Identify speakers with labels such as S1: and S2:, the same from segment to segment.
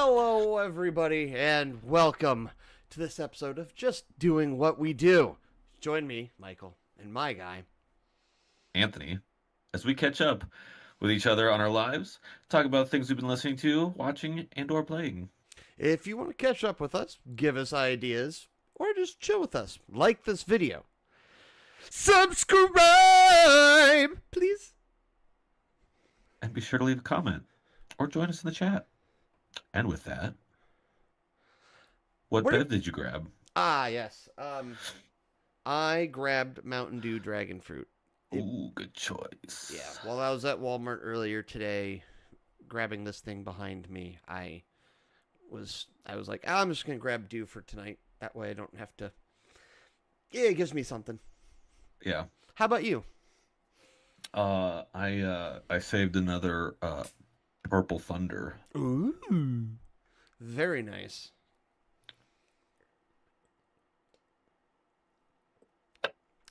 S1: Hello, everybody, and welcome to this episode of Just Doing What We Do. Join me, Michael, and my guy,
S2: Anthony, as we catch up with each other on our lives, talk about things we've been listening to, watching, and or playing.
S1: If you want to catch up with us, give us ideas, or just chill with us, like this video. Subscribe, please.
S2: And be sure to leave a comment or join us in the chat. And with that, what bev did you grab?
S1: Yes. I grabbed Mountain Dew Dragon Fruit.
S2: Ooh, good choice.
S1: Yeah, while I was at Walmart earlier today, grabbing this thing behind me, I was like, I'm just gonna grab Dew for tonight. That way I don't have to. Yeah, it gives me something.
S2: Yeah.
S1: How about you?
S2: I saved another Purple Thunder.
S1: Ooh, very nice.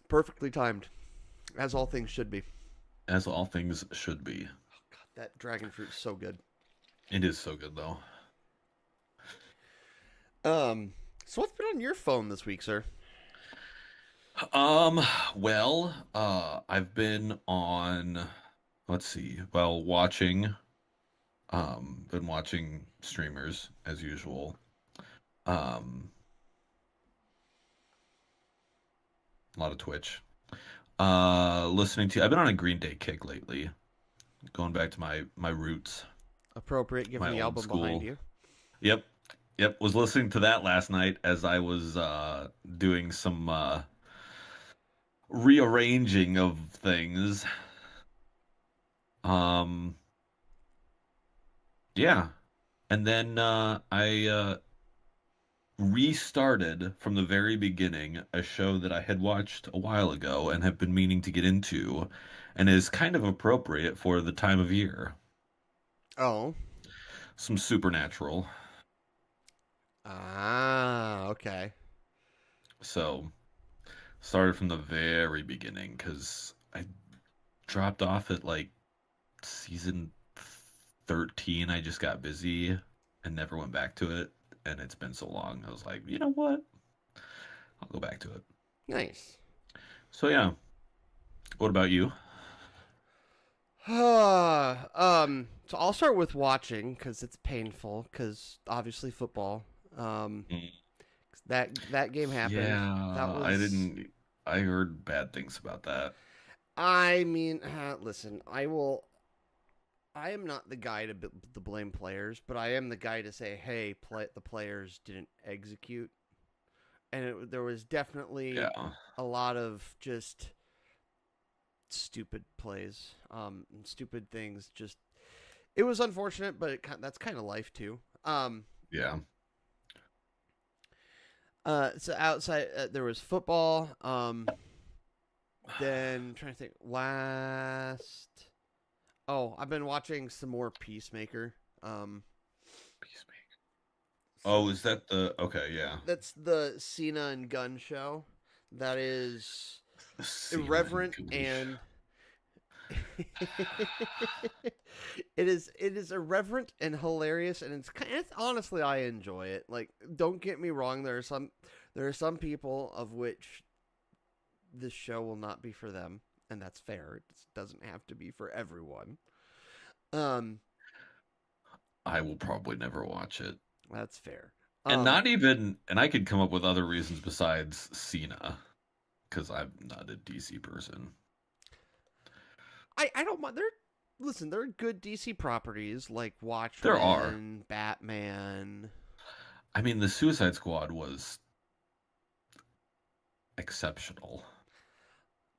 S1: Perfectly timed, as all things should be.
S2: As all things should be.
S1: Oh, God, that dragon fruit is so good.
S2: It is so good, though.
S1: So what's been on your phone this week, sir?
S2: Well, I've been on, watching, been watching streamers as usual. A lot of Twitch. I've been on a Green Day kick lately. Going back to my roots.
S1: Appropriate, given the album behind you.
S2: Yep. Was listening to that last night as I was doing some rearranging of things. Yeah. And then I restarted from the very beginning a show that I had watched a while ago and have been meaning to get into, and is kind of appropriate for the time of year.
S1: Oh.
S2: Some Supernatural.
S1: Ah, okay.
S2: So, started from the very beginning, because I dropped off at like season 13. I just got busy and never went back to it, and it's been so long. I was like, you know what? I'll go back to it.
S1: Nice.
S2: So yeah. What about you?
S1: So I'll start with watching, because it's painful, because obviously football. That game happened.
S2: Yeah, I heard bad things about that.
S1: I mean, listen, I am not the guy to blame players, but I am the guy to say, hey, the players didn't execute. And there was definitely a lot of just stupid plays, and stupid things. Just, it was unfortunate, but that's kind of life too.
S2: Yeah.
S1: So outside there was football. Then I'm trying to think. I've been watching some more Peacemaker.
S2: Peacemaker. Oh, is that the yeah?
S1: That's the Cena and Gunn show. That is irreverent and it is irreverent and hilarious, and it's honestly, I enjoy it. Like, don't get me wrong, there are some people of which this show will not be for them, and that's fair. It doesn't have to be for everyone.
S2: I will probably never watch it.
S1: That's fair.
S2: And I could come up with other reasons besides Cena, because I'm not a DC person.
S1: I don't mind. There are good DC properties like Watchmen,
S2: there are.
S1: Batman.
S2: I mean, the Suicide Squad was exceptional.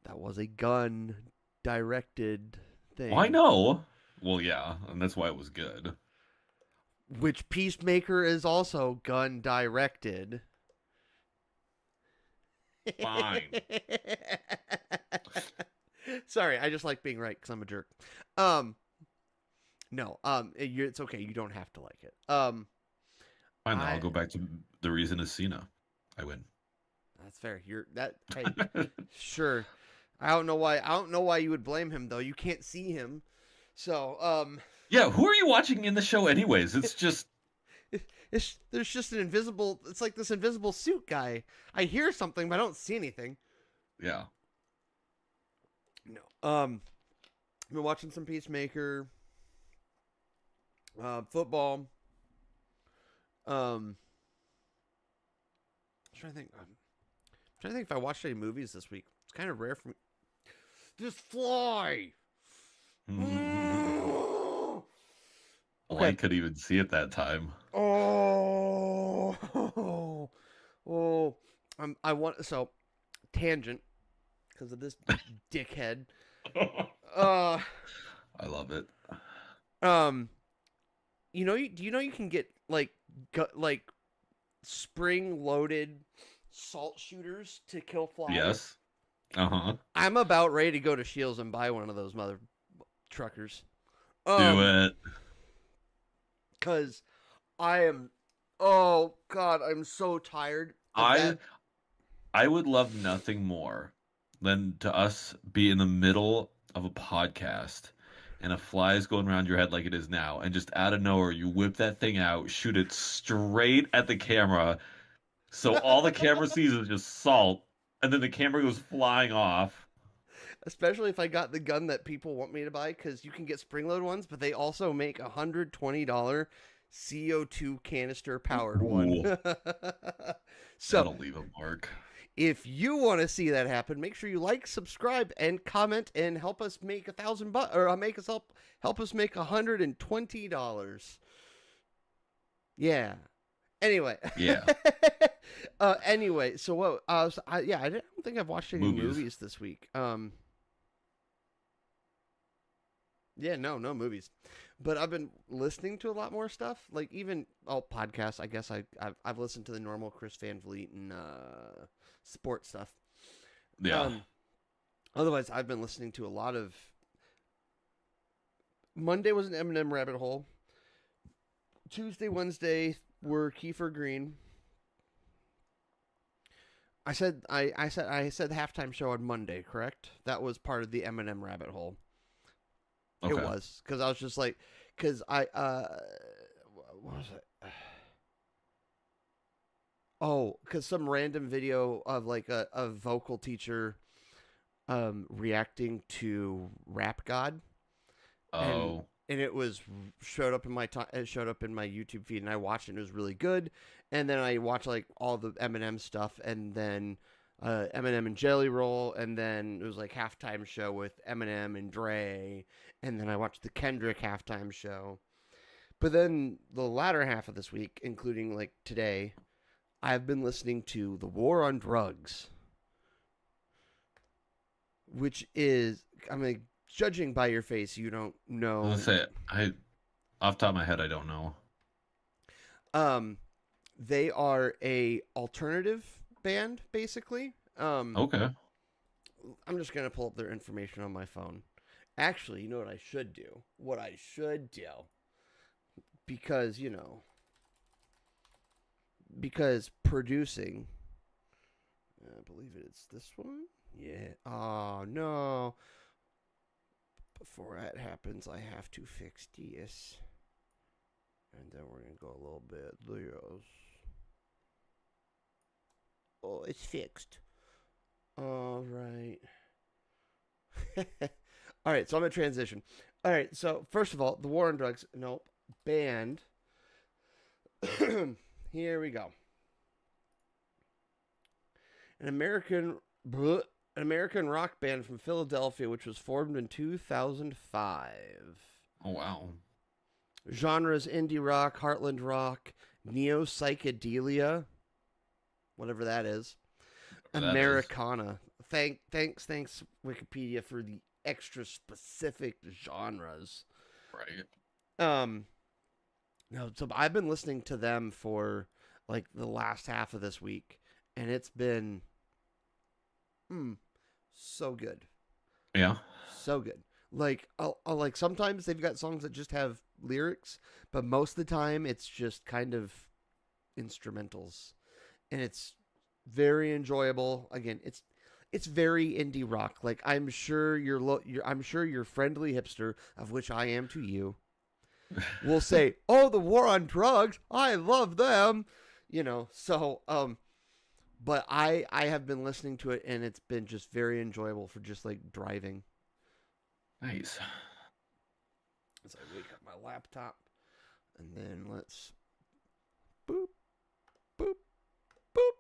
S1: That was a Gunn-directed thing.
S2: Well, I know. Well, yeah, and that's why it was good.
S1: Which Peacemaker is also Gunn-directed.
S2: Fine.
S1: Sorry, I just like being right because I'm a jerk. No, it's okay. You don't have to like it.
S2: Fine, I'll go back to the reason is Cena. I win.
S1: That's fair. Hey, sure. I don't know why you would blame him though. You can't see him. So,
S2: yeah, who are you watching in the show anyways? It's just
S1: There's just an invisible. It's like this invisible suit guy. I hear something, but I don't see anything.
S2: Yeah.
S1: No. I've been watching some Peacemaker. Football. I'm trying to think. I'm trying to think if I watched any movies this week. It's kind of rare for me. Just fly.
S2: Well,
S1: Okay.
S2: I could even see it that time.
S1: Oh. I want tangent because of this dickhead.
S2: I love it.
S1: Do you know you can get like spring loaded salt shooters to kill flies?
S2: Yes. Uh-huh.
S1: I'm about ready to go to Shields and buy one of those mother truckers.
S2: Do it.
S1: Cause I am, oh God, I'm so tired.
S2: I would love nothing more than to us be in the middle of a podcast and a fly is going around your head like it is now, and just out of nowhere you whip that thing out, shoot it straight at the camera, so all the camera sees is just salt, and then the camera goes flying off.
S1: Especially if I got the gun that people want me to buy, because you can get spring load ones, but they also make $120 CO2 canister powered one. So
S2: that'll leave a mark.
S1: if you want to see that happen, make sure you like, subscribe, and comment, and help us make $1,000 or help us make $120. Yeah. Anyway.
S2: Yeah.
S1: Anyway, so what? I don't think I've watched any movies this week. Yeah, no movies, but I've been listening to a lot more stuff. Like even podcasts. I guess I've listened to the normal Chris Van Vliet and sports stuff.
S2: Yeah.
S1: Otherwise, I've been listening to a lot of. Monday was an Eminem rabbit hole. Tuesday, Wednesday were Kiefer Green. I said the halftime show on Monday, correct? That was part of the Eminem rabbit hole.
S2: Okay.
S1: It was because I was just like, because what was it? Oh, because some random video of like a vocal teacher, reacting to Rap God.
S2: Oh.
S1: And it showed up in my YouTube feed, and I watched it. And it was really good. And then I watched like all the Eminem stuff, and then Eminem and Jelly Roll, and then it was like halftime show with Eminem and Dre, and then I watched the Kendrick halftime show. But then the latter half of this week, including like today, I've been listening to The War on Drugs, which is, I mean, judging by your face, you don't know.
S2: Let's say off the top of my head, I don't know.
S1: They are a alternative band, basically.
S2: Okay.
S1: I'm just gonna pull up their information on my phone. Actually, you know what I should do? Because because producing, I believe it's this one. Yeah. Oh no. Before that happens, I have to fix this. And then we're going to go a little bit. Oh, it's fixed. All right. All right, so I'm going to transition. All right, so first of all, The War on Drugs. Nope. Band. Here we go. An American rock band from Philadelphia, which was formed in 2005.
S2: Oh, wow.
S1: Genres: indie rock, heartland rock, neo-psychedelia, whatever that is, Americana. Thanks, Wikipedia, for the extra specific genres.
S2: Right.
S1: No, so I've been listening to them for like the last half of this week, and it's been so good.
S2: Yeah.
S1: So good. Like, I'll like sometimes they've got songs that just have lyrics, but most of the time it's just kind of instrumentals, and it's very enjoyable. Again, it's very indie rock. Like, I'm sure you're friendly hipster, of which I am to you. will say, "Oh, the war on drugs, I love them," So, but I have been listening to it, and it's been just very enjoyable for just like driving.
S2: Nice.
S1: As I wake up my laptop, and then let's boop, boop, boop.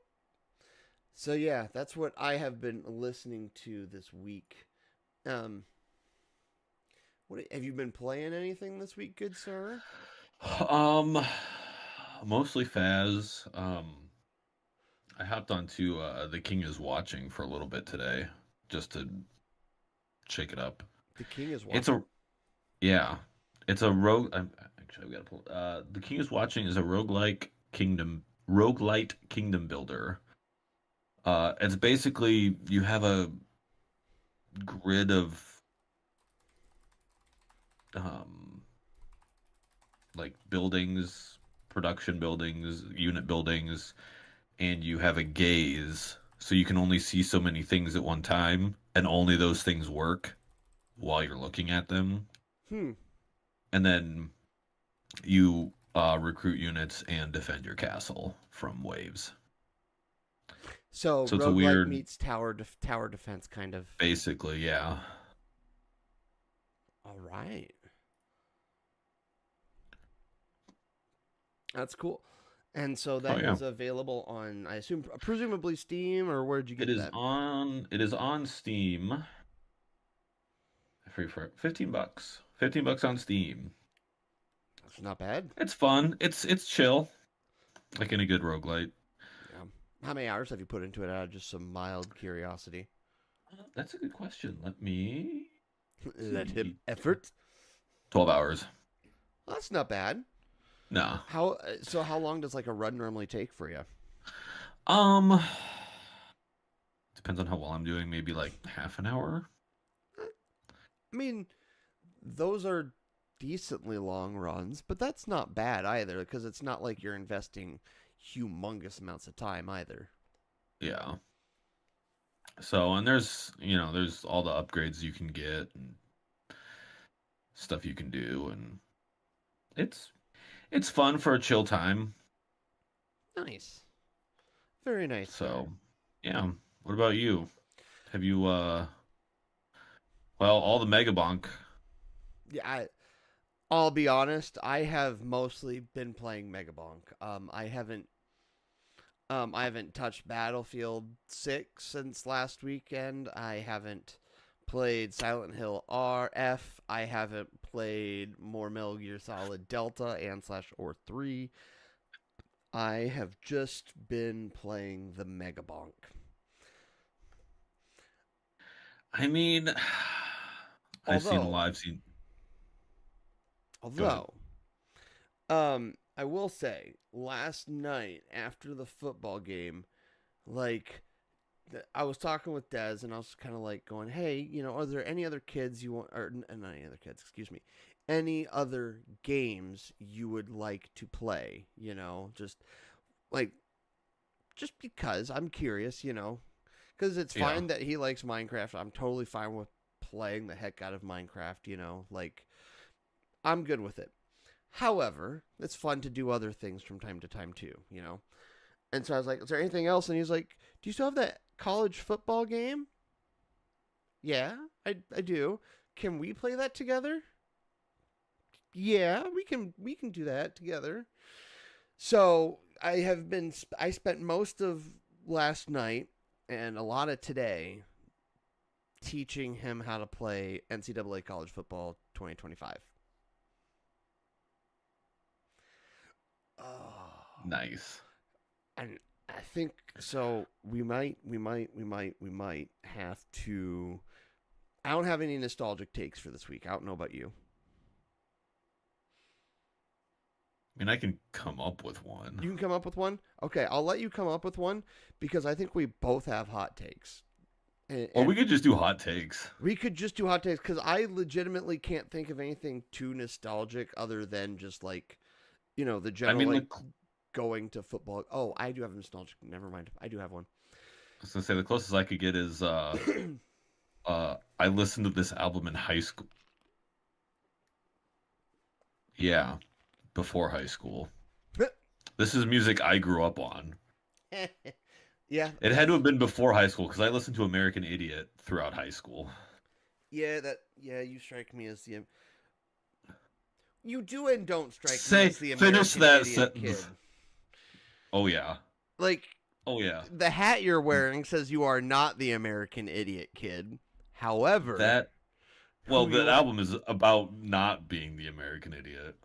S1: So yeah, that's what I have been listening to this week. What have you been playing anything this week, good sir?
S2: Mostly Phas. I hopped onto The King is Watching for a little bit today, just to shake it up.
S1: The King is
S2: It's
S1: Watching.
S2: it's a rogue. Actually, I've got to pull. The King is Watching is a roguelite kingdom builder. It's basically you have a grid of um like buildings, production buildings, unit buildings, and you have a gaze, so you can only see so many things at one time, and only those things work while you're looking at them. And then you recruit units and defend your castle from waves.
S1: So
S2: it's a
S1: roguelike
S2: weird
S1: meets tower defense, kind of.
S2: Basically, yeah.
S1: All right. That's cool. And so that is available on, I assume, presumably Steam, or where'd you get that?
S2: It is on Steam. Free for $15. $15 on Steam.
S1: That's not bad.
S2: It's fun. It's chill. Like in a good roguelite.
S1: Yeah. How many hours have you put into it out of just some mild curiosity?
S2: That's a good question. Let me...
S1: Let him effort?
S2: 12 hours.
S1: Well, that's not bad.
S2: No.
S1: How long does like a run normally take for you?
S2: Depends on how well I'm doing. Maybe like half an hour.
S1: I mean, those are decently long runs, but that's not bad either, because it's not like you're investing humongous amounts of time either.
S2: Yeah. So, and there's all the upgrades you can get and stuff you can do, and it's fun for a chill time.
S1: Nice. Very nice.
S2: So, yeah. What about you? Have you, well, all the Mega Bonk.
S1: Yeah, I'll be honest, I have mostly been playing Mega Bonk. I haven't touched Battlefield 6 since last weekend. I haven't played Silent Hill RF. I haven't played more Metal Gear Solid Delta and /or 3. I have just been playing the Mega Bonk.
S2: I mean,
S1: Although, I will say, last night after the football game, like, I was talking with Dez, and I was kind of like going, hey, are there any other kids you want, or not any other kids, excuse me, any other games you would like to play, just because I'm curious, because it's fine that he likes Minecraft. I'm totally fine with playing the heck out of Minecraft, I'm good with it. However, it's fun to do other things from time to time too, And so I was like, is there anything else? And he's like, do you still have that college football game? Yeah, I do. Can we play that together? Yeah, we can do that together. So I spent most of last night and a lot of today teaching him how to play NCAA college football 2025. Oh,
S2: nice.
S1: And I think so. We might have to. I don't have any nostalgic takes for this week. I don't know about you.
S2: I mean, I can come up with one.
S1: You can come up with one? Okay, I'll let you come up with one because I think we both have hot takes.
S2: Or we could just do hot takes.
S1: We could just do hot takes because I legitimately can't think of anything too nostalgic other than just like, the general going to football. Oh, I do have a nostalgic. Never mind. I do have one.
S2: I was gonna say the closest I could get is I listened to this album in high school. Yeah, before high school. This is music I grew up on.
S1: Yeah,
S2: It had to have been before high school because I listened to American Idiot throughout high school.
S1: yeah, you strike me as the you do and don't strike me
S2: Say,
S1: as the
S2: finish
S1: American
S2: that
S1: Idiot kid.
S2: sentence. Oh, yeah.
S1: Like,
S2: Oh, yeah.
S1: the hat you're wearing says you are not the American Idiot kid. However,
S2: Well,
S1: who
S2: that
S1: you are,
S2: album is about not being the American Idiot.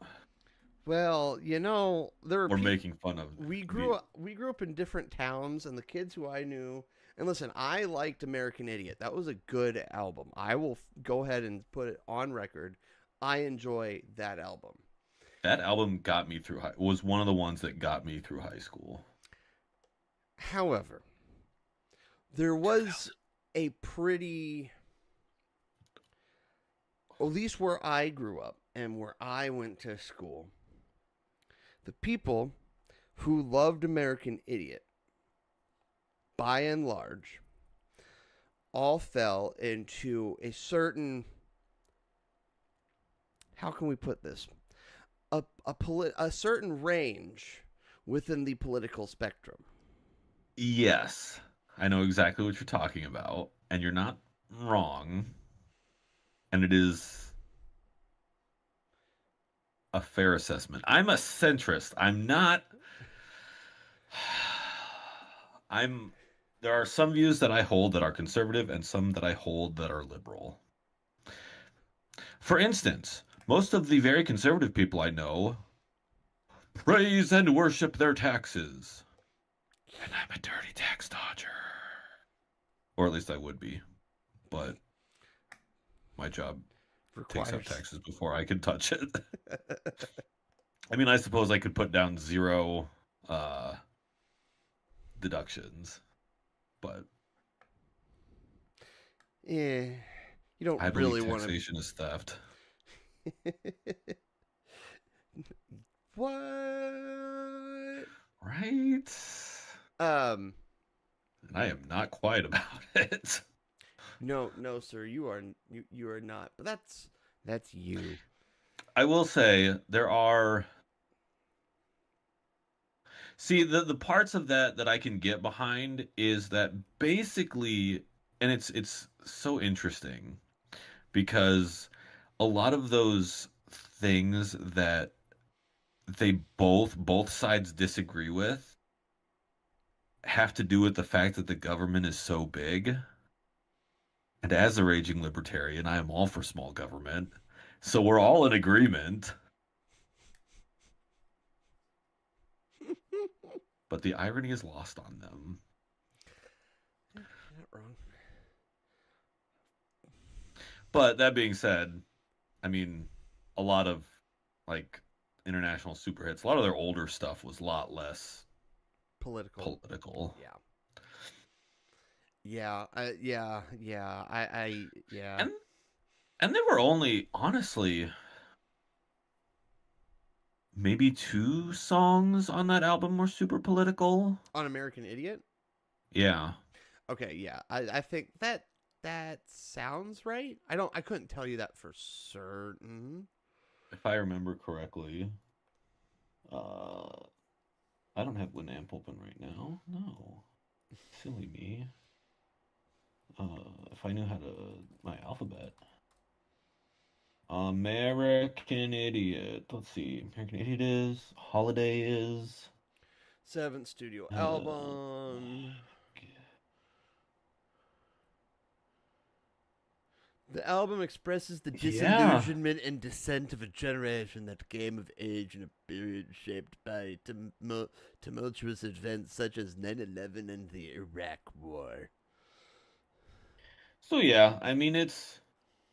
S1: well, there are
S2: Or
S1: people.
S2: making fun of
S1: We grew up in different towns, and the kids who I knew. And listen, I liked American Idiot. That was a good album. I will go ahead and put it on record. I enjoy that album.
S2: That album got me through was one of the ones that got me through high school.
S1: However, there was a pretty, at least where I grew up and where I went to school, the people who loved American Idiot, by and large, all fell into a certain, how can we put this? A certain range within the political spectrum.
S2: Yes, I know exactly what you're talking about, and you're not wrong. And it is a fair assessment. I'm a centrist. I'm not. There are some views that I hold that are conservative and some that I hold that are liberal. For instance, most of the very conservative people I know praise and worship their taxes. And I'm a dirty tax dodger. Or at least I would be. But my job takes up taxes before I can touch it. I mean, I suppose I could put down 0 deductions, but
S1: yeah, you don't
S2: I
S1: really
S2: believe
S1: want to.
S2: taxation is theft.
S1: What?
S2: Right? And I am not quiet about it.
S1: No, sir, you are not. But that's you.
S2: I will say there are. See, the parts of that I can get behind is that basically, and it's so interesting because a lot of those things that they both sides disagree with have to do with the fact that the government is so big. And as a raging libertarian, I am all for small government. So we're all in agreement. But the irony is lost on them.
S1: You're not wrong.
S2: But that being said, I mean, a lot of like international super hits, a lot of their older stuff was a lot less
S1: Political.
S2: Yeah.
S1: Yeah. Yeah.
S2: And there were only, honestly, maybe 2 songs on that album were super political.
S1: On American Idiot?
S2: Yeah.
S1: Okay, yeah. I think that sounds right. I couldn't tell you that for certain.
S2: If I remember correctly. I don't have Winamp open right now. No. Silly me. If I knew how to my alphabet. American Idiot. Let's see. American Idiot is. Holiday is.
S1: 7th studio album. The album expresses the disillusionment and descent of a generation that came of age in a period shaped by tumultuous events such as 9/11 and the Iraq War.
S2: So yeah, I mean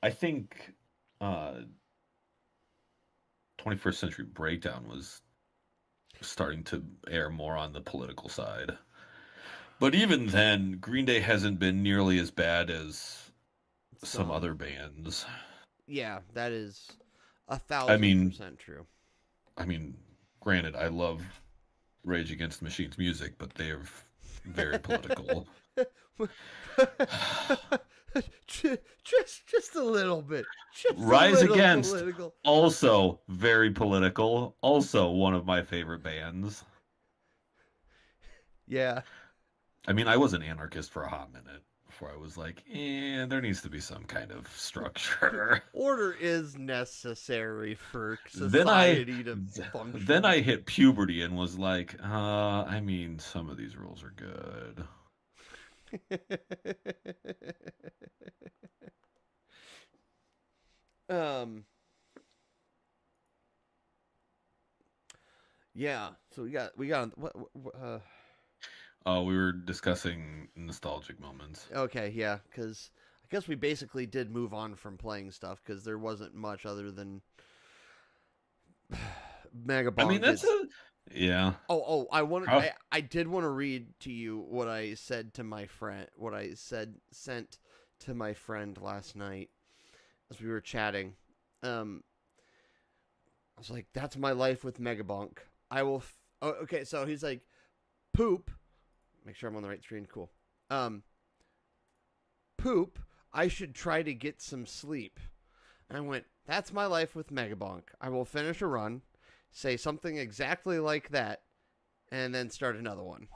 S2: I think 21st Century Breakdown was starting to air more on the political side. But even then, Green Day hasn't been nearly as bad as some other bands.
S1: Yeah, that is 1,000% true.
S2: I mean, granted, I love Rage Against the Machine's music, but they're very political.
S1: just a little bit. Just
S2: Rise
S1: a little
S2: Against,
S1: political.
S2: also very political. Also one of my favorite bands.
S1: Yeah.
S2: I mean, I was an anarchist for a hot minute before I was like, there needs to be some kind of structure.
S1: Order is necessary for
S2: then I
S1: society to function.
S2: then I hit puberty and was like, I mean, some of these rules are good.
S1: Yeah. So we got what
S2: Oh, we were discussing nostalgic moments.
S1: okay, yeah, cuz I guess we basically did move on from playing stuff cuz there wasn't much other than Megabonk.
S2: I mean, yeah.
S1: I did want to read to you what I said to my friend, sent to my friend last night as we were chatting. I was like, "That's my life with Megabonk. I will." Okay, so he's like, "Poop." Make sure I'm on the right screen. Cool. Poop. I should try to get some sleep. And I went, "That's my life with Megabonk. I will finish a run, say something exactly like that, and then start another one."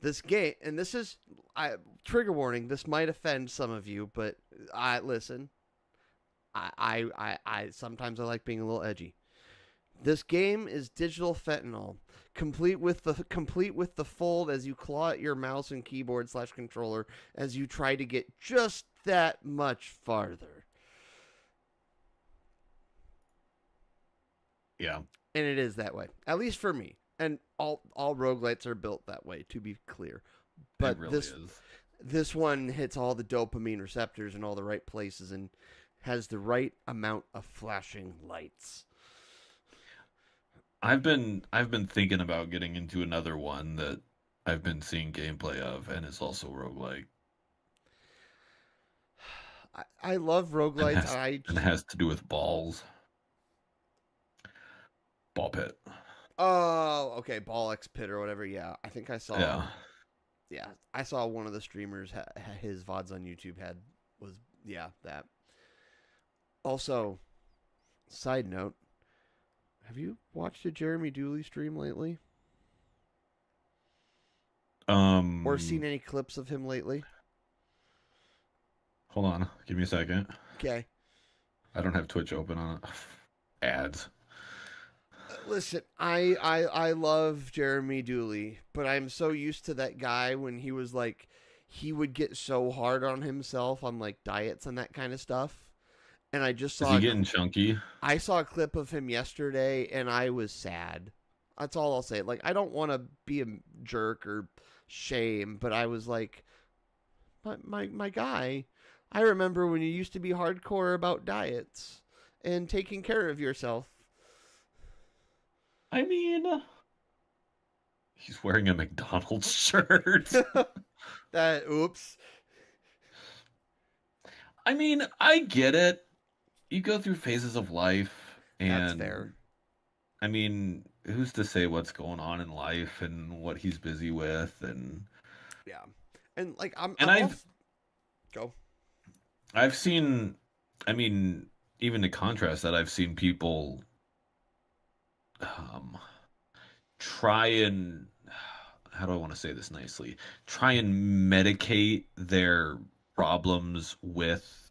S1: This game, and this is trigger warning. This might offend some of you, but listen. I sometimes I like being a little edgy. This game is digital fentanyl, complete with the fold as you claw at your mouse and keyboard / controller as you try to get just that much farther.
S2: Yeah.
S1: And it is that way, at least for me. And all roguelites are built that way, to be clear. But
S2: it really is.
S1: This one hits all the dopamine receptors in all the right places and has the right amount of flashing lights.
S2: I've been thinking about getting into another one that I've been seeing gameplay of, and it's also roguelike.
S1: I love roguelites.
S2: And it has to do with balls. Ball pit.
S1: Oh, okay, Ball X Pit or whatever. Yeah, I think I saw.
S2: Yeah.
S1: Yeah, I saw one of the streamers. His VODs on YouTube was that. Also, side note. Have you watched a Jeremy Dooley stream lately? Or seen any clips of him lately?
S2: Hold on. Give me a second.
S1: Okay.
S2: I don't have Twitch open on it. Ads.
S1: Listen, I love Jeremy Dooley, but I'm so used to that guy when he was like, he would get so hard on himself on like diets and that kind of stuff. And I just saw.
S2: Is he getting chunky?
S1: I saw a clip of him yesterday, and I was sad. That's all I'll say. Like, I don't want to be a jerk or shame, but I was like, my guy. I remember when you used to be hardcore about diets and taking care of yourself.
S2: I mean, he's wearing a McDonald's shirt.
S1: Oops.
S2: I mean, I get it. You go through phases of life, and
S1: that's fair.
S2: I mean, who's to say what's going on in life and what he's busy with, and
S1: yeah, and like
S2: I've seen. I mean, even to contrast that, I've seen people try and, how do I want to say this nicely? Try and medicate their problems with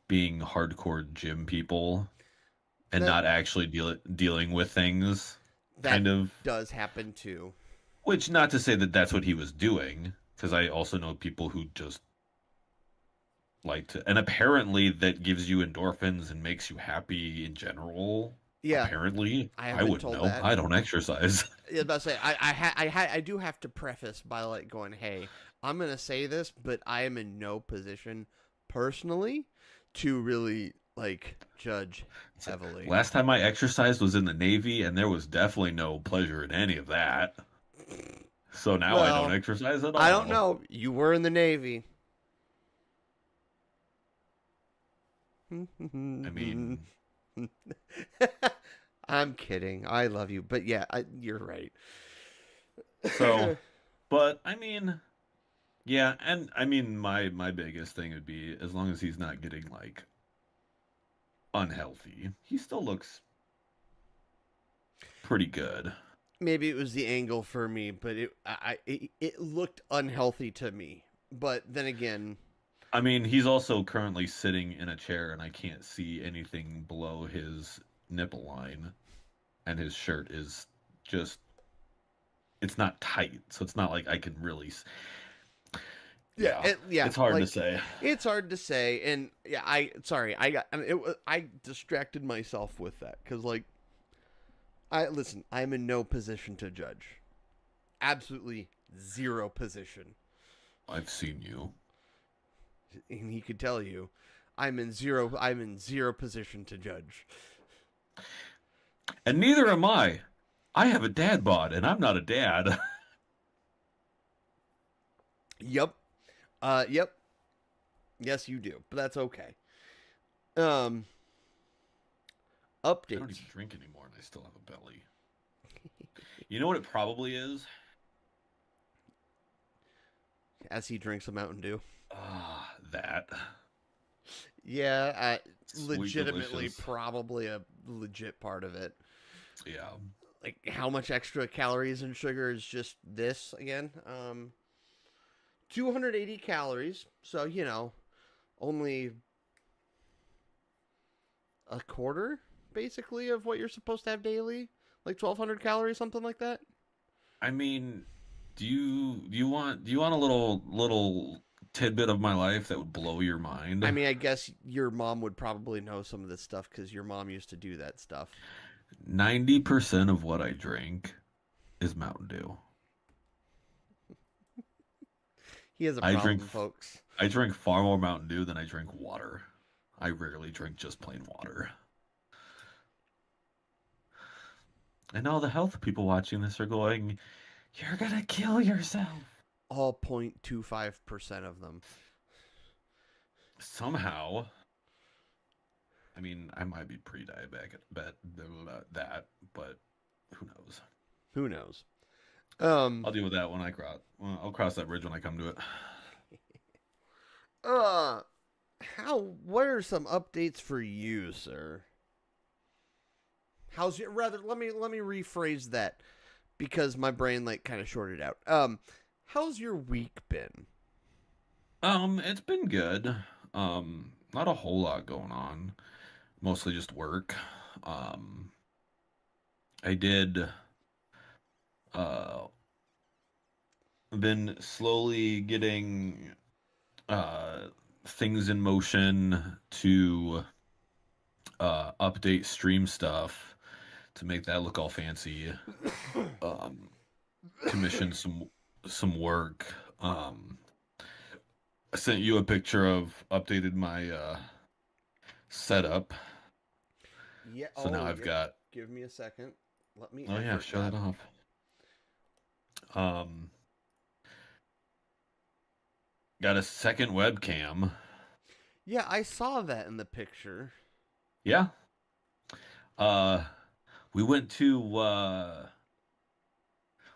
S2: being hardcore gym people and not actually dealing with things.
S1: That
S2: kind of
S1: does happen too.
S2: Which, not to say that that's what he was doing, because I also know people who just like to, and apparently that gives you endorphins and makes you happy in general.
S1: Yeah.
S2: Apparently, I wouldn't know.
S1: That.
S2: I don't exercise.
S1: I was about to say, I do have to preface by like going, hey, I'm gonna say this, but I am in no position personally to really like judge heavily.
S2: Last time I exercised was in the Navy, and there was definitely no pleasure in any of that. So now I don't exercise at all.
S1: I don't know. You were in the Navy.
S2: I mean,
S1: I'm kidding. I love you, but yeah, you're right.
S2: So But I mean, yeah, and I mean my biggest thing would be as long as he's not getting like unhealthy, he still looks pretty good.
S1: Maybe it was the angle for me, but it looked unhealthy to me. But then again,
S2: I mean, he's also currently sitting in a chair and I can't see anything below his nipple line and his shirt is just it's not tight, so it's not like I can really yeah,
S1: yeah,
S2: it's hard to
S1: like
S2: say.
S1: it's hard to say. And yeah, I distracted myself with that because like I'm in no position to judge. Absolutely zero position.
S2: I've seen you.
S1: And he could tell you, I'm in zero position to judge.
S2: And neither am I. I have a dad bod and I'm not a dad.
S1: Yep. Yep. Yes, you do, but that's okay. Um,
S2: I don't
S1: updates.
S2: even drink anymore and I still have a belly. You know what it probably is?
S1: As he drinks a Mountain Dew.
S2: Ah, that.
S1: Yeah,
S2: Sweet,
S1: legitimately,
S2: delicious.
S1: probably a legit part of it.
S2: Yeah.
S1: Like how much extra calories and sugar is just this again? 280 calories. So only a quarter, basically, of what you're supposed to have daily. Like 1,200 calories, something like that.
S2: I mean, do you want a little tidbit of my life that would blow your mind?
S1: I mean, I guess your mom would probably know some of this stuff because your mom used to do that stuff.
S2: 90% of what I drink is Mountain Dew.
S1: He has a
S2: I
S1: problem,
S2: drink
S1: folks.
S2: I drink far more Mountain Dew than I drink water. I rarely drink just plain water. And all the health people watching this are going, "You're gonna kill yourself."
S1: All 0.25% of them.
S2: Somehow. I mean, I might be pre-diabetic, bet that, but who knows?
S1: Who knows?
S2: I'll deal with that when I cross. Well, I'll cross that bridge when I come to it.
S1: Uh, what are some updates for you, sir? How's your rather? Let me rephrase that because my brain like kind of shorted out. How's your week been?
S2: It's been good. Not a whole lot going on. Mostly just work. Um, I did. Uh, been slowly getting uh things in motion to update stream stuff to make that look all fancy. Um, commission some work. I sent you a picture of updated my setup.
S1: Yeah.
S2: So now I've
S1: yep.
S2: got.
S1: Give me a second. Let me.
S2: Oh yeah, show that off. Um, got a second webcam.
S1: Yeah, I saw that in the picture.
S2: Yeah. Uh, we went to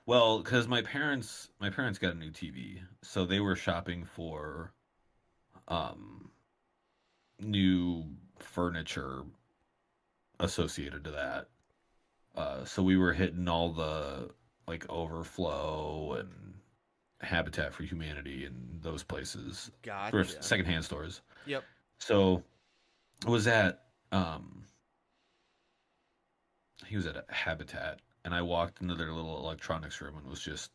S2: well, because my parents got a new TV, so they were shopping for um new furniture associated to that. So we were hitting all the like Overflow and Habitat for Humanity and those places, thrift
S1: Gotcha.
S2: secondhand stores.
S1: Yep.
S2: So I was at he was at Habitat, and I walked into their little electronics room and was just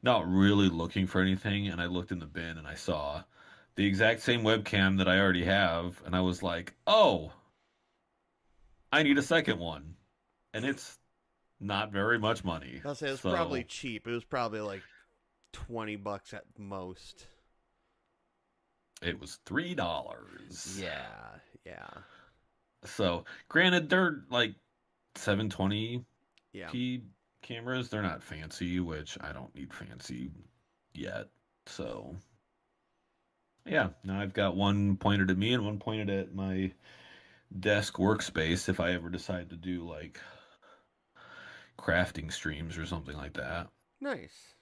S2: not really looking for anything. And I looked in the bin and I saw the exact same webcam that I already have, and I was like, oh, I need a second one, and it's not very much money.
S1: I'll say it was
S2: So
S1: probably cheap. It was probably like $20 at most.
S2: it was $3.
S1: Yeah. Yeah.
S2: So granted, they're like 720p
S1: Yeah.
S2: cameras. They're not fancy, which I don't need fancy yet. So yeah, now I've got one pointed at me and one pointed at my desk workspace if I ever decide to do like crafting streams or something like that.
S1: Nice.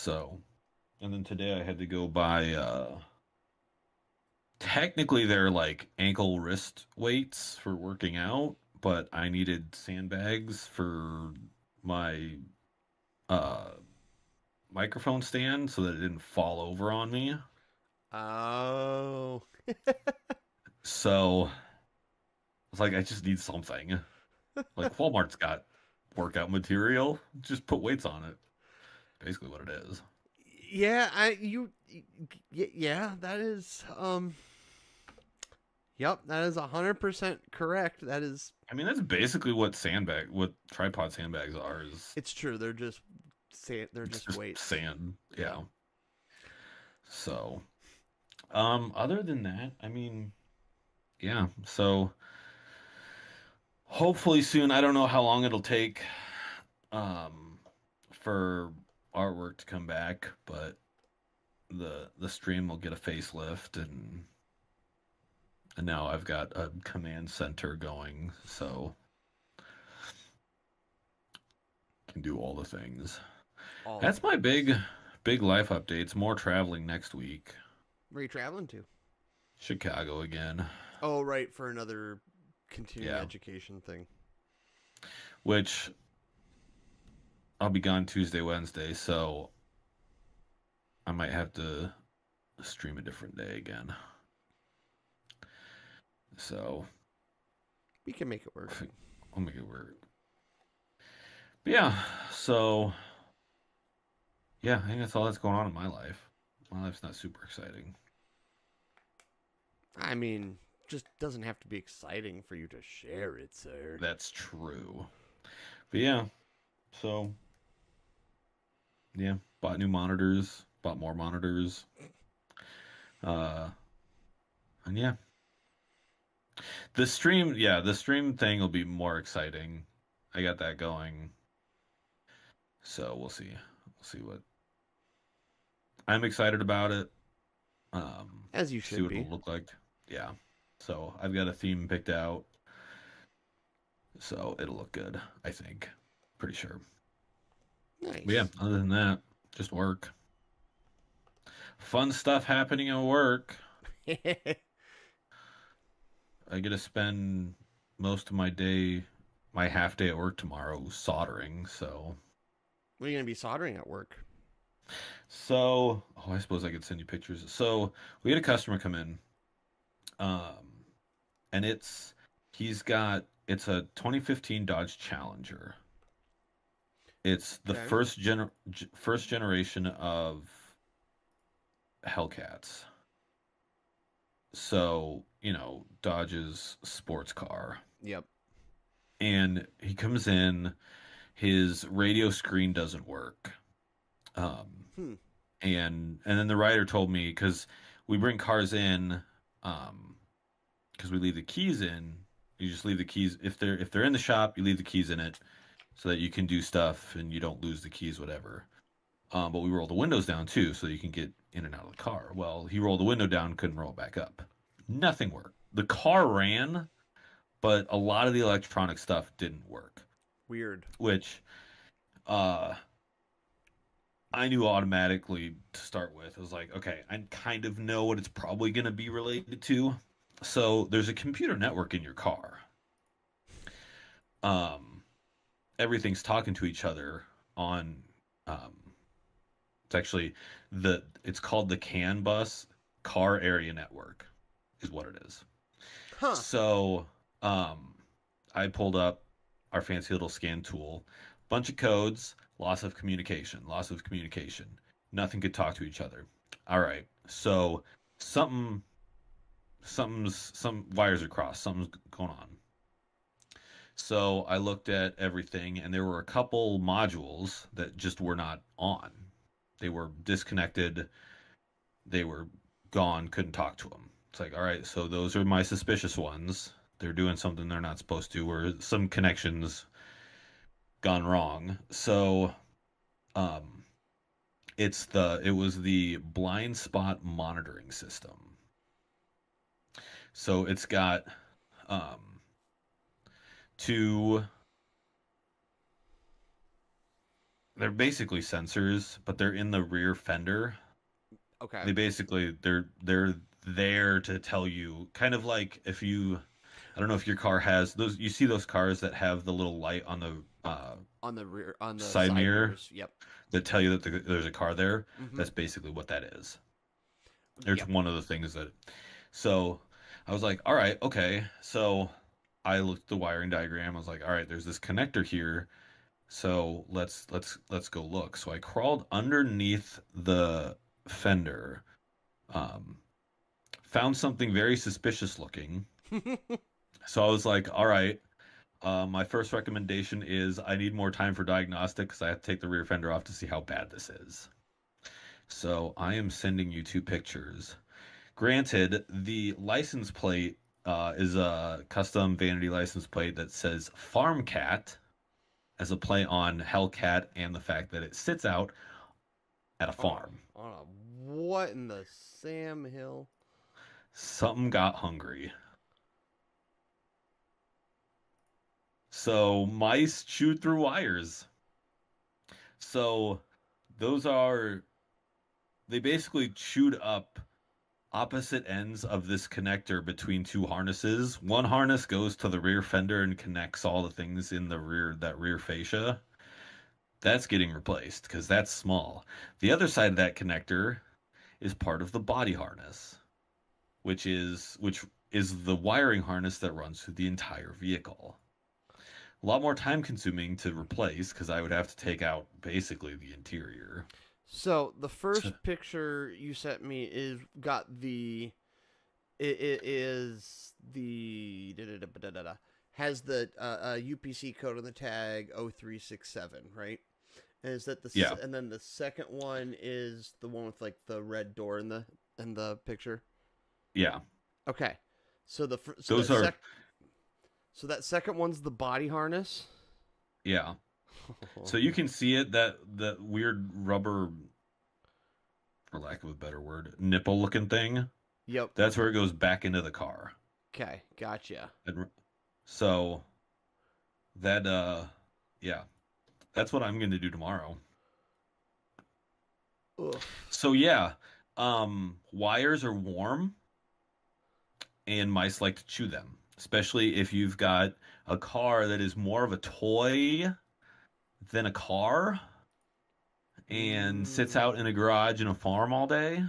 S2: So, and then today I had to go buy technically they're like ankle wrist weights for working out, but I needed sandbags for my uh microphone stand so that it didn't fall over on me.
S1: Oh.
S2: So I was like, I just need something. Like Walmart's got workout material, just put weights on it. Basically what it is.
S1: Yeah, yeah, that is yep, that is 100% correct. That is
S2: I mean, that's basically what tripod sandbags are. Is
S1: it's true. They're
S2: it's
S1: just
S2: just
S1: weights.
S2: sand.
S1: Yeah.
S2: Yeah. So, other than that, I mean, yeah. So hopefully soon. I don't know how long it'll take, um, for artwork to come back, but the stream will get a facelift, and now I've got a command center going, so can do all the things.
S1: All the
S2: That's my
S1: things.
S2: big life updates. More traveling next week.
S1: Where are you traveling to?
S2: Chicago again,
S1: Oh, right, for another continuing
S2: yeah.
S1: education thing.
S2: Which I'll be gone Tuesday, Wednesday, so I might have to stream a different day again. So
S1: We can make it work.
S2: I'll make it work. But yeah, so yeah, I think that's all that's going on in my life. My life's not super exciting.
S1: I mean, just doesn't have to be exciting for you to share it, sir.
S2: That's true. But yeah, so yeah, bought new monitors, bought more monitors. Uh, and yeah, the stream thing will be more exciting. I got that going. So we'll see. We'll see what I'm excited about it.
S1: As you
S2: See
S1: should
S2: what
S1: be.
S2: it'll look like. Yeah. So I've got a theme picked out. So it'll look good, I think. Pretty sure. But yeah,
S1: Nice.
S2: other than that, just work. Fun stuff happening at work.
S1: What
S2: I get to spend most of my day, my half day at work tomorrow soldering.
S1: are you going to be soldering at work?
S2: I suppose I could send you pictures. So we had a customer come in, um, and it's a 2015 Dodge Challenger. It's the
S1: Okay.
S2: first generation of Hellcats. So, Dodge's sports car.
S1: Yep.
S2: And he comes in, his radio screen doesn't work. Um,
S1: Hmm.
S2: and then the writer told me because we bring cars in, um, because we leave the keys in. You just leave the keys if they're in the shop, you leave the keys in it so that you can do stuff and you don't lose the keys, whatever. But we roll the windows down too, so you can get in and out of the car. Well, he rolled the window down, couldn't roll it back up. Nothing worked. The car ran, but a lot of the electronic stuff didn't work.
S1: Weird.
S2: Which uh I knew automatically to start with. I was like, okay, I kind of know what it's probably going to be related to. So there's a computer network in your car. Um, Everything's talking to each other on. Um, it's actually it's called the CAN bus, car area network, is what it is.
S1: Huh.
S2: So um, I pulled up our fancy little scan tool, bunch of codes, loss of communication. Nothing could talk to each other. All right, so something, some wires are crossed. Something's going on. So I looked at everything, and there were a couple modules that just were not on. They were disconnected. They were gone. Couldn't talk to them. It's like, all right, so those are my suspicious ones. They're doing something they're not supposed to, or some connections gone wrong. So, um, it was the blind spot monitoring system. So it's got um two they're basically sensors, but they're in the rear fender.
S1: Okay.
S2: They're there to tell you, kind of like if you, I don't know if your car has those. You see those cars that have the little light on the
S1: On the rear, on the
S2: side
S1: side
S2: mirror
S1: mirrors. Yep.
S2: that tell you that there's a car there.
S1: Mm-hmm.
S2: That's basically what that is. It's
S1: Yep.
S2: one of the things that. So I was like, all right, okay. So I looked at the wiring diagram. I was like, all right, there's this connector here. So let's go look. So I crawled underneath the fender, um, found something very suspicious looking. So I was like, all right. My first recommendation is I need more time for diagnostic because I have to take the rear fender off to see how bad this is. So I am sending you two pictures. Granted, the license plate is a custom vanity license plate that says Farm Cat as a play on Hellcat and the fact that it sits out at a farm.
S1: On a what in the Sam Hill?
S2: Something got hungry. So mice chewed through wires. So those are, they basically chewed up opposite ends of this connector between two harnesses. One harness goes to the rear fender and connects all the things in the rear, that rear fascia. That's getting replaced because that's small. The other side of that connector is part of the body harness, which is the wiring harness that runs through the entire vehicle. A lot more time consuming to replace because I would have to take out basically the interior.
S1: So the first picture you sent me is got the it is the has the UPC code on the tag 0367, right? And is that the
S2: Yeah.
S1: and then the second one is the one with like the red door in the picture?
S2: Yeah.
S1: Okay. So
S2: Those are
S1: so that second one's the body harness.
S2: yeah. So you can see it, that weird rubber, for lack of a better word, nipple looking thing.
S1: Yep.
S2: That's where it goes back into the car.
S1: Okay, gotcha.
S2: And so that yeah, that's what I'm going to do tomorrow.
S1: Ugh.
S2: So yeah, wires are warm and mice like to chew them, especially if you've got a car that is more of a toy than a car and sits out in a garage in a farm all day.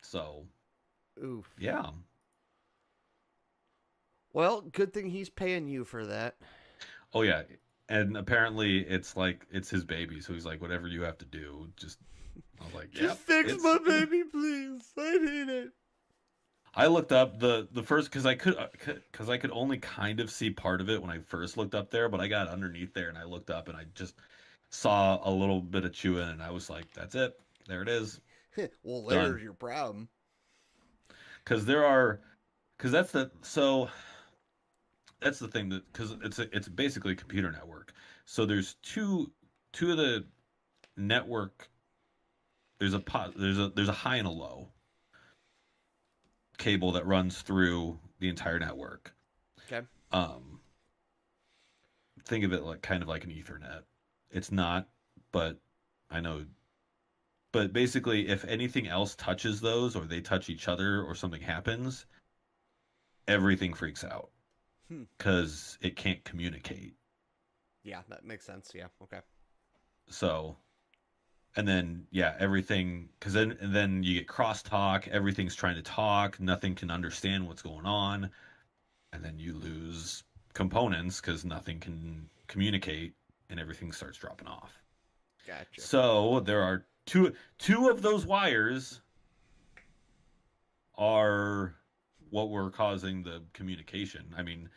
S2: So,
S1: Oof.
S2: yeah.
S1: Well, good thing he's paying you for that.
S2: Oh yeah. And apparently it's like it's his baby, so he's like, whatever you have to do, just I was like, yeah.
S1: Just fix my baby, please. I need it.
S2: I looked up the first because I could only kind of see part of it when I first looked up there, but I got underneath there and I looked up and I just saw a little bit of chewing and I was like, that's it. There it is.
S1: Well,
S2: Done.
S1: there's your problem.
S2: Because that's the thing that because it's basically a computer network. So there's two of the network. There's a high and a low cable that runs through the entire network.
S1: Okay.
S2: Think of it like kind of like an Ethernet. It's not, but I know. But basically, if anything else touches those, or they touch each other, or something happens, everything freaks out because it can't communicate.
S1: Yeah, that makes sense. Yeah. Okay.
S2: So, and then yeah, everything because then you get crosstalk. Everything's trying to talk. Nothing can understand what's going on, and then you lose components because nothing can communicate, and everything starts dropping off.
S1: Gotcha.
S2: So there are two of those wires are what were causing the communication. I mean,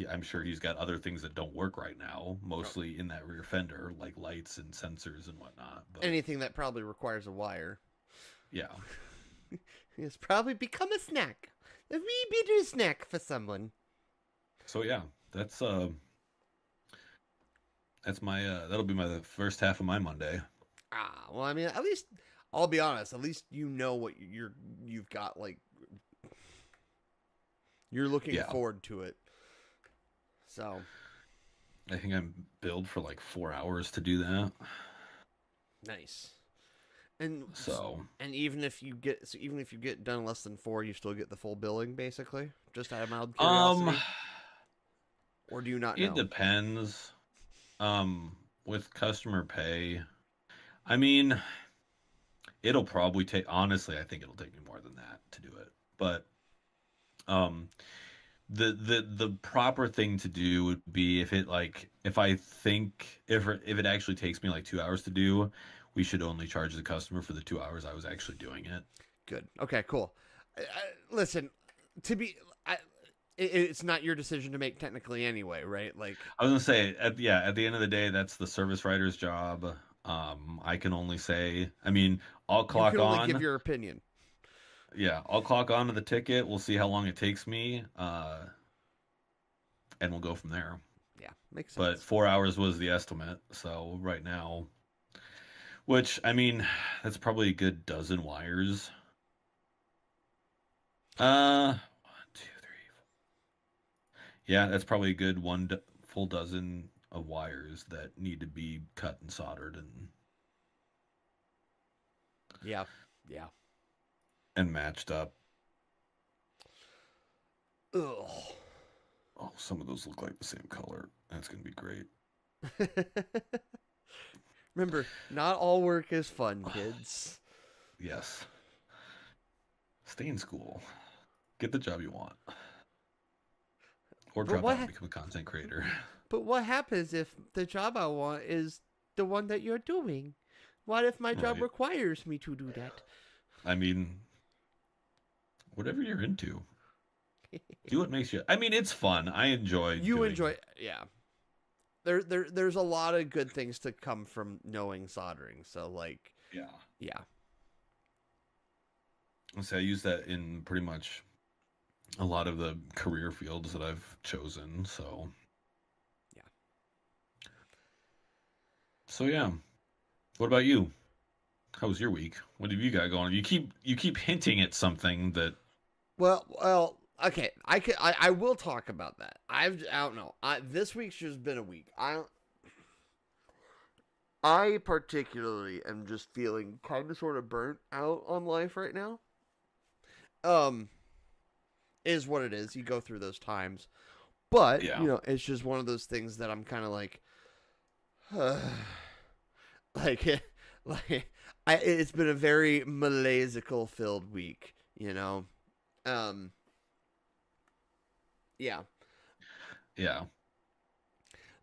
S2: I'm sure he's got other things that don't work right now, mostly in that rear fender, like lights and sensors and whatnot. But
S1: anything that probably requires a wire.
S2: yeah,
S1: It's probably become a snack, a wee bit of snack for someone.
S2: So yeah, that's my that'll be my first half of my Monday.
S1: Well, I mean, at least I'll be honest. At least you know what you've got. Like, you're looking forward to it. So,
S2: I think I'm billed for like 4 hours to do that.
S1: Nice. And
S2: So,
S1: even if you get done less than 4, you still get the full billing, basically. Just out of mild
S2: um,
S1: curiosity, or do you not
S2: it
S1: know?
S2: depends. With customer pay, I mean, it'll probably take, honestly, I think it'll take me more than that to do it. But um the proper thing to do would be if it like if I think if it actually takes me like 2 hours to do, we should only charge the customer for the 2 hours I was actually doing it.
S1: Good. Okay. Cool. Listen, to be, it's not your decision to make technically anyway, right? Like,
S2: I was gonna say at the end of the day, that's the service writer's job. I can only say, I mean, I'll
S1: you
S2: clock
S1: can only give
S2: on.
S1: your opinion.
S2: Yeah, I'll clock on to the ticket. We'll see how long it takes me, and we'll go from there.
S1: Yeah, makes
S2: But
S1: sense.
S2: 4 hours was the estimate. So right now, which I mean, that's probably a good dozen wires. 1, 2, 3, 4. Yeah, that's probably a good full dozen of wires that need to be cut and soldered
S1: Yeah. Yeah.
S2: and matched up.
S1: Ugh.
S2: Oh, some of those look like the same color. That's gonna be great.
S1: Remember, not all work is fun, kids.
S2: Yes. Stay in school. Get the job you want. Or
S1: But
S2: drop out
S1: what?
S2: and become a content creator.
S1: But what happens if the job I want is the one that you're doing? What if my job
S2: Right.
S1: requires me to do that?
S2: I mean, whatever you're into. Do what makes you. I mean, it's fun. I enjoy
S1: You
S2: doing.
S1: enjoy, yeah. There's a lot of good things to come from knowing soldering. So like,
S2: Yeah.
S1: yeah,
S2: So I use that in pretty much a lot of the career fields that I've chosen. So.
S1: yeah.
S2: So yeah. What about you? How was your week? What have you got going? You keep hinting at something that.
S1: Well, okay. I will talk about that. I don't know. This week's just been a week. I particularly am just feeling kind of sort of burnt out on life right now. Um, is what it is. You go through those times, but
S2: Yeah.
S1: it's just one of those things that I'm kind of like, like, it's been a very malaisical filled week. Um, yeah.
S2: Yeah.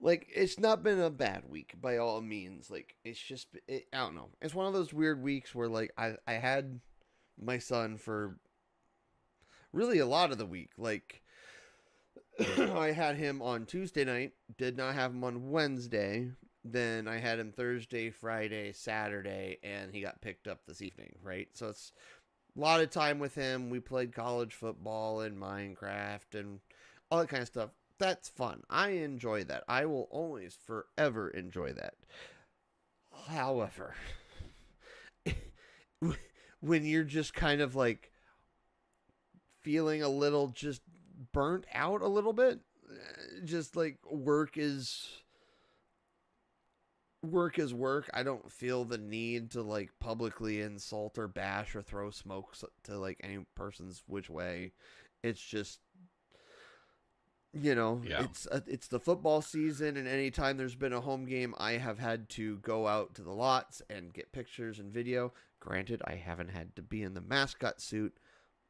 S1: Like, it's not been a bad week by all means. Like, it's just, I don't know. It's one of those weird weeks where, like, I had my son for really a lot of the week. Like, I had him on Tuesday night, did not have him on Wednesday. Then I had him Thursday, Friday, Saturday, and he got picked up this evening, right? So it's a lot of time with him. We played college football and Minecraft and all that kind of stuff. That's fun. I enjoy that. I will always forever enjoy that. However, when you're just kind of like feeling a little just burnt out a little bit, just like work. I don't feel the need to like publicly insult or bash or throw smoke to like any person's which way. It's just
S2: Yeah.
S1: it's the football season, and anytime there's been a home game, I have had to go out to the lots and get pictures and video. Granted, I haven't had to be in the mascot suit,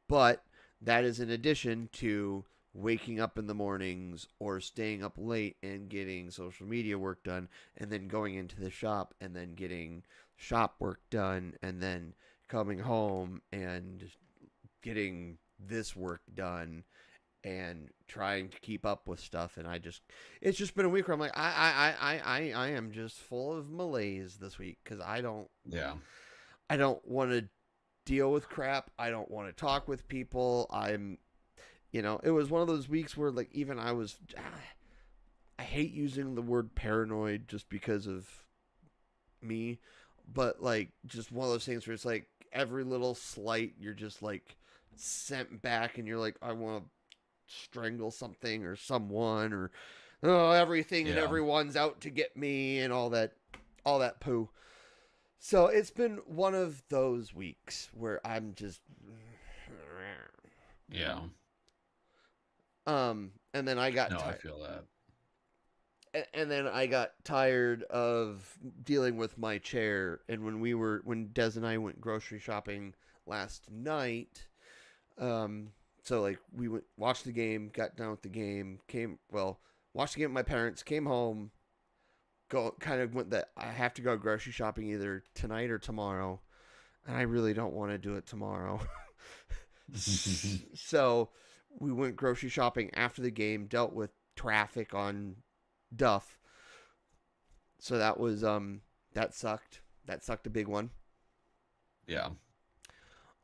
S1: but that is in addition to waking up in the mornings or staying up late and getting social media work done, and then going into the shop and then getting shop work done, and then coming home and getting this work done and trying to keep up with stuff. And it's just been a week where I'm like, I am just full of malaise this week because
S2: Yeah.
S1: I don't want to deal with crap. I don't want to talk with people. It was one of those weeks where like even I hate using the word paranoid just because of me, but like just one of those things where it's like every little slight you're just like sent back and you're like, I want to strangle something or someone or oh, everything and
S2: Yeah.
S1: everyone's out to get me and all that poo. So it's been one of those weeks where I'm just
S2: Yeah.
S1: and then I got
S2: No, I
S1: tired.
S2: feel that.
S1: And then I got tired of dealing with my chair. And when Des and I went grocery shopping last night, so like we watched the game, got done with the game, watched the game with my parents, came home, went that I have to go grocery shopping either tonight or tomorrow, and I really don't want to do it tomorrow. So we went grocery shopping after the game, dealt with traffic on Duff. So that was that sucked. That sucked a big one.
S2: Yeah.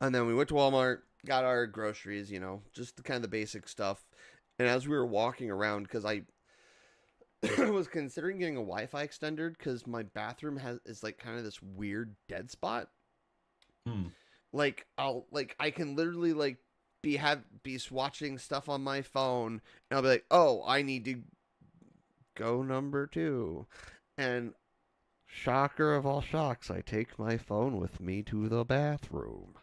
S1: And then we went to Walmart, got our groceries, just the kind of the basic stuff. And as we were walking around, because I was considering getting a Wi-Fi extender because my bathroom is like kind of this weird dead spot. Like I can literally like be watching stuff on my phone and I'll be like, oh, I need to go number 2. And shocker of all shocks, I take my phone with me to the bathroom.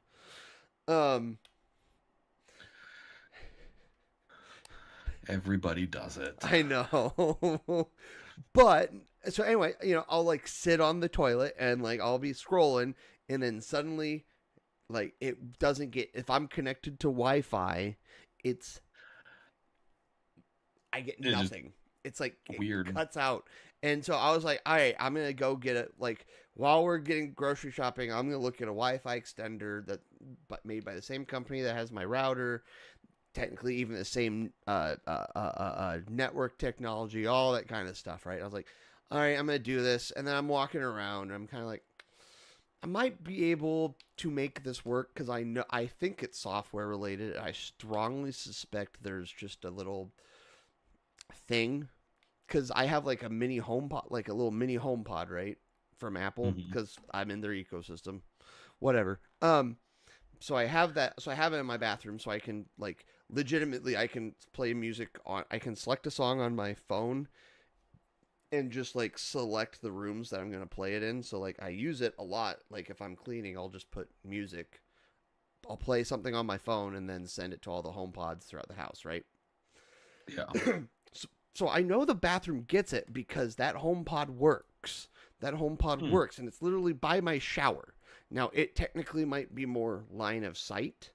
S2: Everybody does it.
S1: I know. But so anyway, I'll like sit on the toilet and like I'll be scrolling and then suddenly like it doesn't get, if I'm connected to Wi-Fi, I get nothing. It's like
S2: weird.
S1: It cuts out. And so I was like, all right, I'm going to go get it. Like while we're getting grocery shopping, I'm going to look at a Wi-Fi extender but made by the same company that has my router. Technically even the same network technology, all that kind of stuff, right? I was like, all right, I'm going to do this. And then I'm walking around and I'm kind of like, I might be able to make this work because I think it's software related. I strongly suspect there's just a little thing because I have like a mini HomePod, like a little mini HomePod, right, from Apple because I'm in their ecosystem, whatever. So I have that. So I have it in my bathroom, so I can like legitimately I can play music on. I can select a song on my phone and just like select the rooms that I'm going to play it in. So like I use it a lot. Like if I'm cleaning, I'll just put music. I'll play something on my phone and then send it to all the HomePods throughout the house, right?
S2: Yeah.
S1: So I know the bathroom gets it because that HomePod works. That HomePod works and it's literally by my shower. Now it technically might be more line of sight.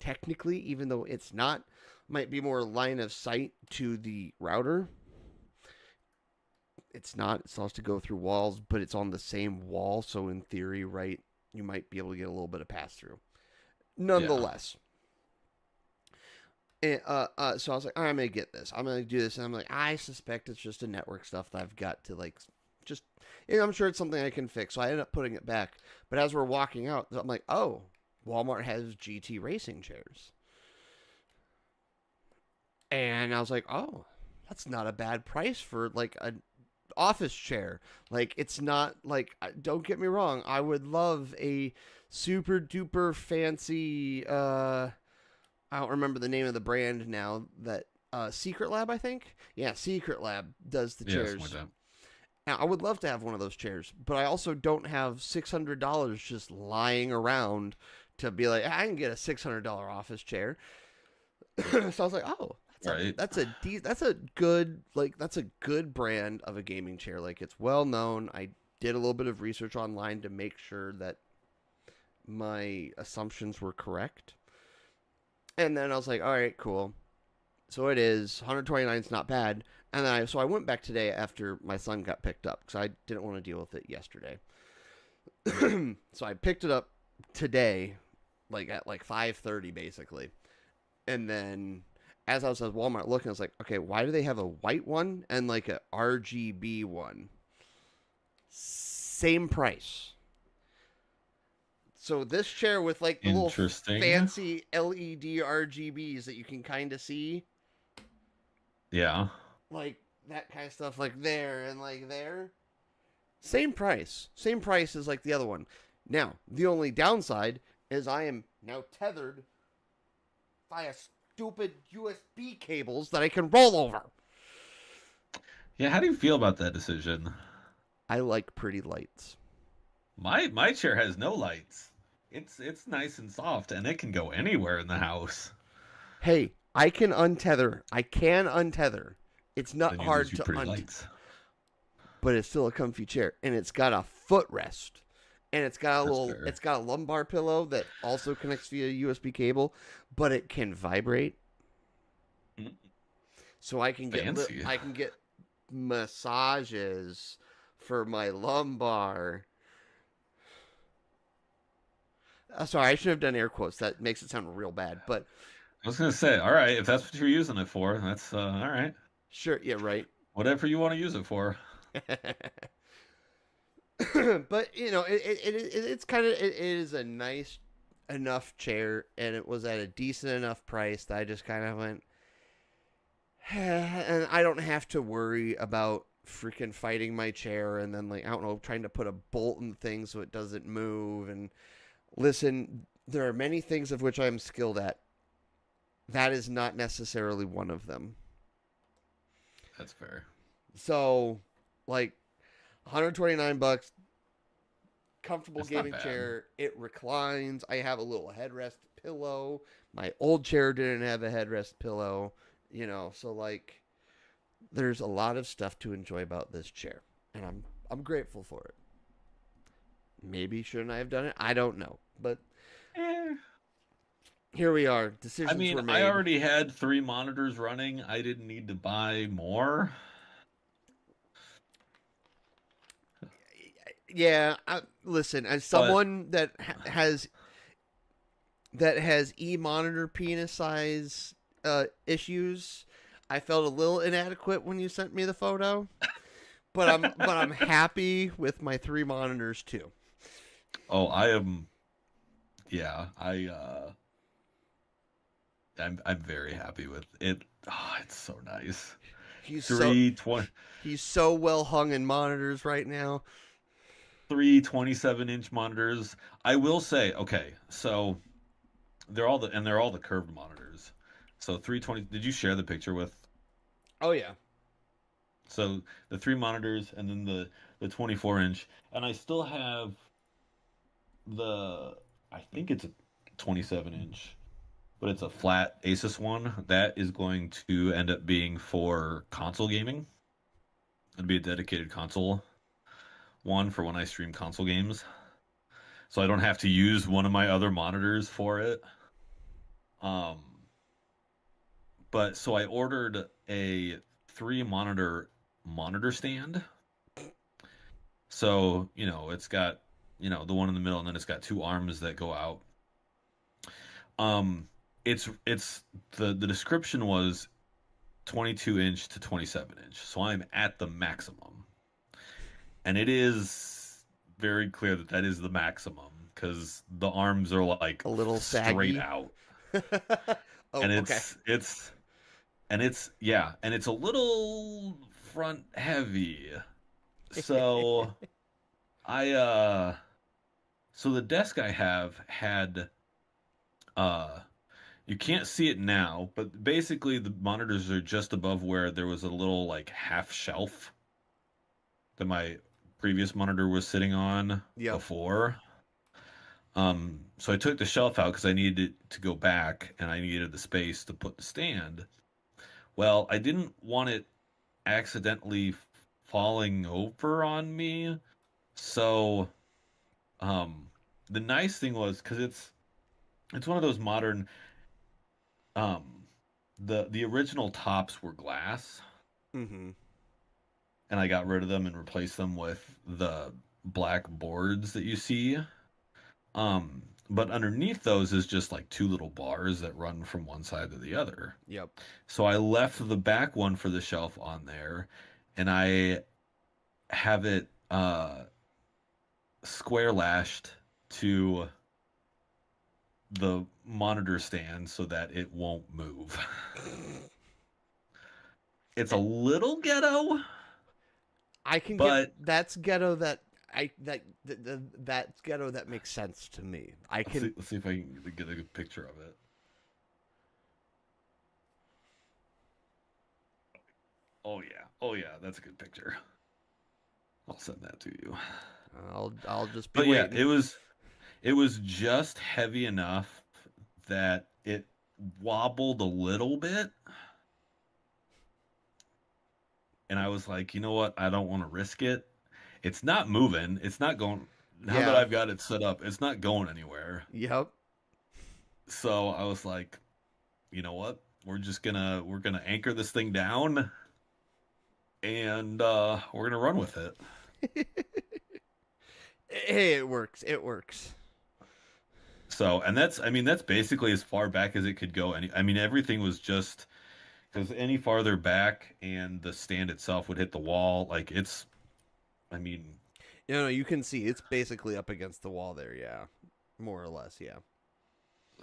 S1: Technically, even though it's not, might be more line of sight to the router. It's not. It still has to go through walls, but it's on the same wall. So in theory, right, you might be able to get a little bit of pass through. Nonetheless. And, so I was like, all right, I'm going to get this. I'm going to do this. And I'm like, I suspect it's just a network stuff that I've got to like just, I'm sure it's something I can fix. So I ended up putting it back. But as we're walking out, I'm like, oh, Walmart has GT racing chairs. And I was like, oh, that's not a bad price for like a office chair. Like it's not like, don't get me wrong, I would love a super duper fancy I don't remember the name of the brand now, that Secret Lab, I think. Yeah, Secret Lab does the chairs.
S2: Like that.
S1: Now, I would love to have one of those chairs, but I also don't have $600 just lying around to be like, I can get a $600 office chair. So I was like, oh, that's a good brand of a gaming chair. Like it's well known. I did a little bit of research online to make sure that my assumptions were correct. And then I was like, all right, cool. So it is $129 is not bad. And then I went back today after my son got picked up because I didn't want to deal with it yesterday. So I picked it up today, like at like 5:30 basically. And then as I was at Walmart looking, I was like, okay, why do they have a white one and like a RGB one? Same price. So this chair with like the little fancy LED RGBs that you can kind of see.
S2: Yeah.
S1: Like that kind of stuff, like there and like there. Same price. Same price as like the other one. Now, the only downside is I am now tethered via stupid USB cables that I can roll over.
S2: Yeah, how do you feel about that decision?
S1: I like pretty lights.
S2: My chair has no lights. It's nice and soft, and it can go anywhere in the house.
S1: Hey, I can untether. I can untether. It's not
S2: Then use those
S1: hard
S2: two
S1: to
S2: pretty lights.
S1: but it's still a comfy chair, and it's got a footrest, and
S2: That's fair.
S1: it's got a lumbar pillow that also connects via USB cable, but it can vibrate,
S2: Mm,
S1: so
S2: fancy.
S1: I can get massages for my lumbar. Sorry, I should have done air quotes. That makes it sound real bad, but
S2: I was gonna say, all right, if that's what you're using it for, that's all right.
S1: sure, yeah, right.
S2: Whatever you want to use it for.
S1: But you know, it's kind of it is a nice enough chair, and it was at a decent enough price that I just kind of went, and I don't have to worry about freaking fighting my chair and then like I don't know trying to put a bolt in the thing so it doesn't move. And listen, there are many things of which I'm skilled at. That is not necessarily one of them.
S2: That's fair.
S1: So, like, $129, comfortable
S2: That's not
S1: gaming
S2: bad.
S1: chair. It reclines. I have a little headrest pillow. My old chair didn't have a headrest pillow. You know, so like, there's a lot of stuff to enjoy about this chair, and I'm grateful for it. Maybe shouldn't I have done it? I don't know, but
S2: Eh.
S1: here we are.
S2: I
S1: Decisions
S2: mean,
S1: were
S2: I
S1: made.
S2: already had 3 monitors running. I didn't need to buy more.
S1: Yeah, listen, as
S2: But
S1: someone has e-monitor penis size issues, I felt a little inadequate when you sent me the photo. But I'm happy with my 3 monitors too.
S2: oh, I am. Yeah, I'm very happy with it. Oh, it's so nice.
S1: He's so
S2: 320
S1: he's so well hung in monitors right now.
S2: three 27-inch monitors. I will say, okay, so they're all the curved monitors. So 320, did you share the picture with?
S1: Oh yeah.
S2: So the 3 monitors and then the 24-inch, and I still have the I think it's a 27-inch, but it's a flat Asus one that is going to end up being for console gaming. It'd be a dedicated console one for when I stream console games, so I don't have to use one of my other monitors for it. Um, but so I ordered a 3 monitor stand. So, it's got, the one in the middle and then it's got 2 arms that go out. Um, it's the description was 22-inch to 27-inch. So I'm at the maximum. And it is very clear that that is the maximum because the arms are like
S1: A little
S2: straight
S1: saggy.
S2: out.
S1: Oh,
S2: And
S1: okay.
S2: it's a little front heavy. So I so the desk I have had uh you can't see it now, but basically the monitors are just above where there was a little like half shelf that my previous monitor was sitting on
S1: Yep.
S2: before. So I took the shelf out because I needed to go back and I needed the space to put the stand. Well, I didn't want it accidentally falling over on me. So, um, the nice thing was because it's one of those modern, um, the original tops were glass,
S1: Mm-hmm.
S2: and I got rid of them and replaced them with the black boards that you see. But underneath those is just like 2 little bars that run from one side to the other.
S1: Yep.
S2: So I left the back one for the shelf on there, and I have it square lashed to the monitor stand so that it won't move. It's a little ghetto,
S1: I can get
S2: but
S1: that's ghetto that I that's ghetto that makes sense to me. I
S2: let's
S1: can
S2: see, let's see if I can get a good picture of it. Oh yeah, that's a good picture. I'll send that to you.
S1: I'll just be
S2: But yeah,
S1: waiting.
S2: it was just heavy enough that it wobbled a little bit. And I was like, you know what? I don't want to risk it. It's not moving. It's not going. Now that
S1: Yeah.
S2: I've got it set up, it's not going anywhere.
S1: Yep.
S2: So I was like, you know what? We're gonna anchor this thing down, and we're gonna run with it.
S1: Hey, it works. It works.
S2: So, and that's basically as far back as it could go. Everything was just because any farther back and the stand itself would hit the wall. Like I mean,
S1: No, you can see it's basically up against the wall there. Yeah, more or less. Yeah.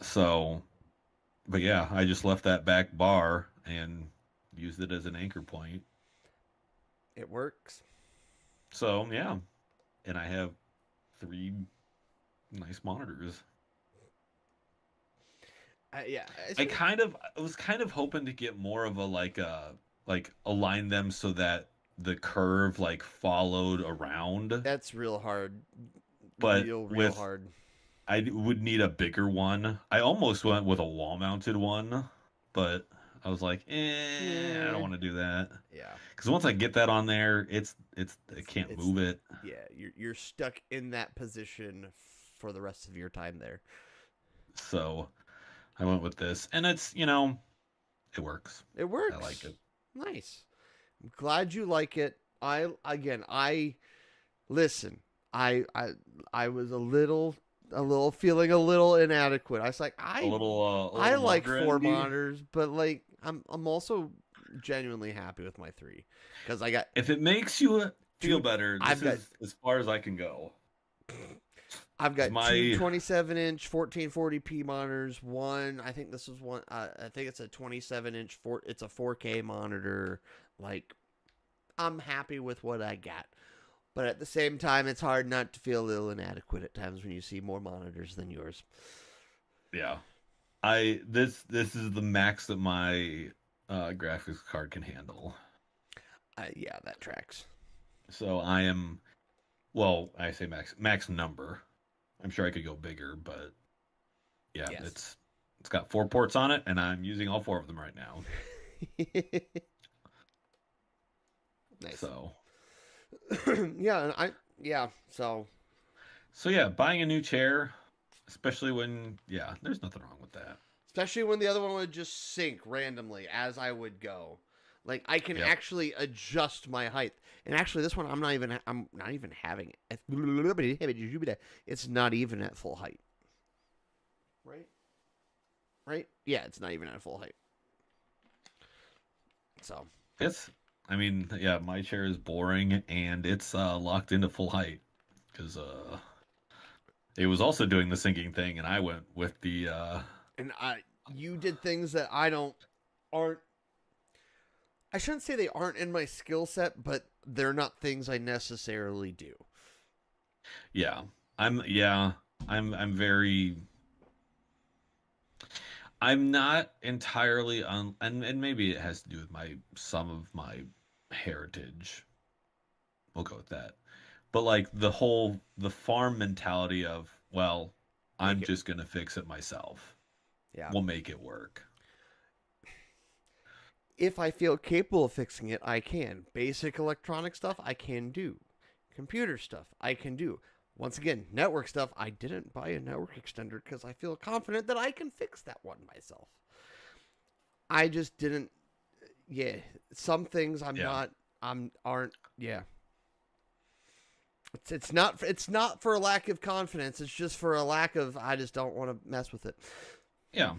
S2: so, but yeah, I just left that back bar and used it as an anchor point.
S1: It works.
S2: So yeah, and I have 3 nice monitors.
S1: Yeah.
S2: I was kind of hoping to get more of a like align them so that the curve like followed around,
S1: That's real hard.
S2: but
S1: Real hard.
S2: I would need a bigger one. I almost went with a wall mounted one, but I was like, I don't
S1: Yeah.
S2: want to do that
S1: Yeah.
S2: because once I get that on there, I can't
S1: It's
S2: move it.
S1: yeah. You're stuck in that position for the rest of your time there.
S2: So I went with this, and it works.
S1: It
S2: I like
S1: works.
S2: it.
S1: Nice. I'm glad you like it. I listen. I was a little feeling a little inadequate. I was like
S2: A little,
S1: I like
S2: monitor
S1: 4
S2: envy.
S1: monitors, but like I'm also genuinely happy with my 3 because I got
S2: If it makes you feel
S1: two.
S2: better,
S1: I've
S2: this
S1: got
S2: is as far as I can go.
S1: I've
S2: 'Cause
S1: got two
S2: my
S1: 27-inch 1440p monitors. One, I think this is one. I think it's a 27-inch. It's a 4K monitor. Like, I'm happy with what I got, but at the same time, it's hard not to feel a little inadequate at times when you see more monitors than yours.
S2: yeah, this is the max that my graphics card can handle.
S1: Yeah, that tracks.
S2: So I am, well, I say max number. I'm sure I could go bigger, but yeah,
S1: Yes.
S2: it's got 4 ports on it, and I'm using all 4 of them right now.
S1: Nice.
S2: So
S1: yeah. So
S2: yeah, buying a new chair, especially when there's nothing wrong with that.
S1: especially when the other one would just sink randomly as I would go. Like I can
S2: Yep.
S1: actually adjust my height. And actually this one I'm not even having it. It's not even at full height. Right? Right? Yeah, it's not even at full height. So,
S2: My chair is boring and it's locked into full height because it was also doing the sinking thing, and I went with the
S1: and you did things that aren't I shouldn't say they aren't in my skill set, but they're not things I necessarily do.
S2: yeah. I'm very. I'm not entirely on, and maybe it has to do with some of my heritage. We'll go with that. But like the farm mentality of, well, I'm
S1: Make it,
S2: just gonna fix it myself.
S1: yeah.
S2: We'll make it work.
S1: If I feel capable of fixing it, I can. Basic electronic stuff, I can do. Computer stuff, I can do. Once again, network stuff, I didn't buy a network extender because I feel confident that I can fix that one myself. I just didn't. Yeah, some things aren't. Yeah, it's not for a lack of confidence. It's just for a lack of. I just don't want to mess with it.
S2: Yeah.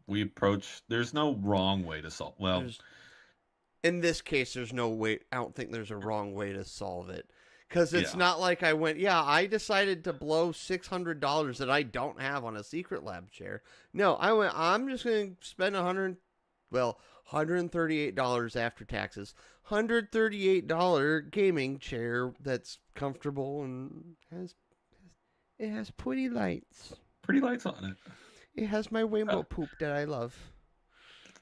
S2: We approach. There's no wrong way to solve. Well,
S1: In this case, there's no way. I don't think there's a wrong way to solve it. Because it's
S2: Yeah.
S1: not like I went, I decided to blow $600 that I don't have on a secret lab chair. No, I went, I'm just going to spend $138 after taxes. $138 gaming chair that's comfortable and has pretty lights.
S2: Pretty lights on it.
S1: It has my rainbow poop that I love.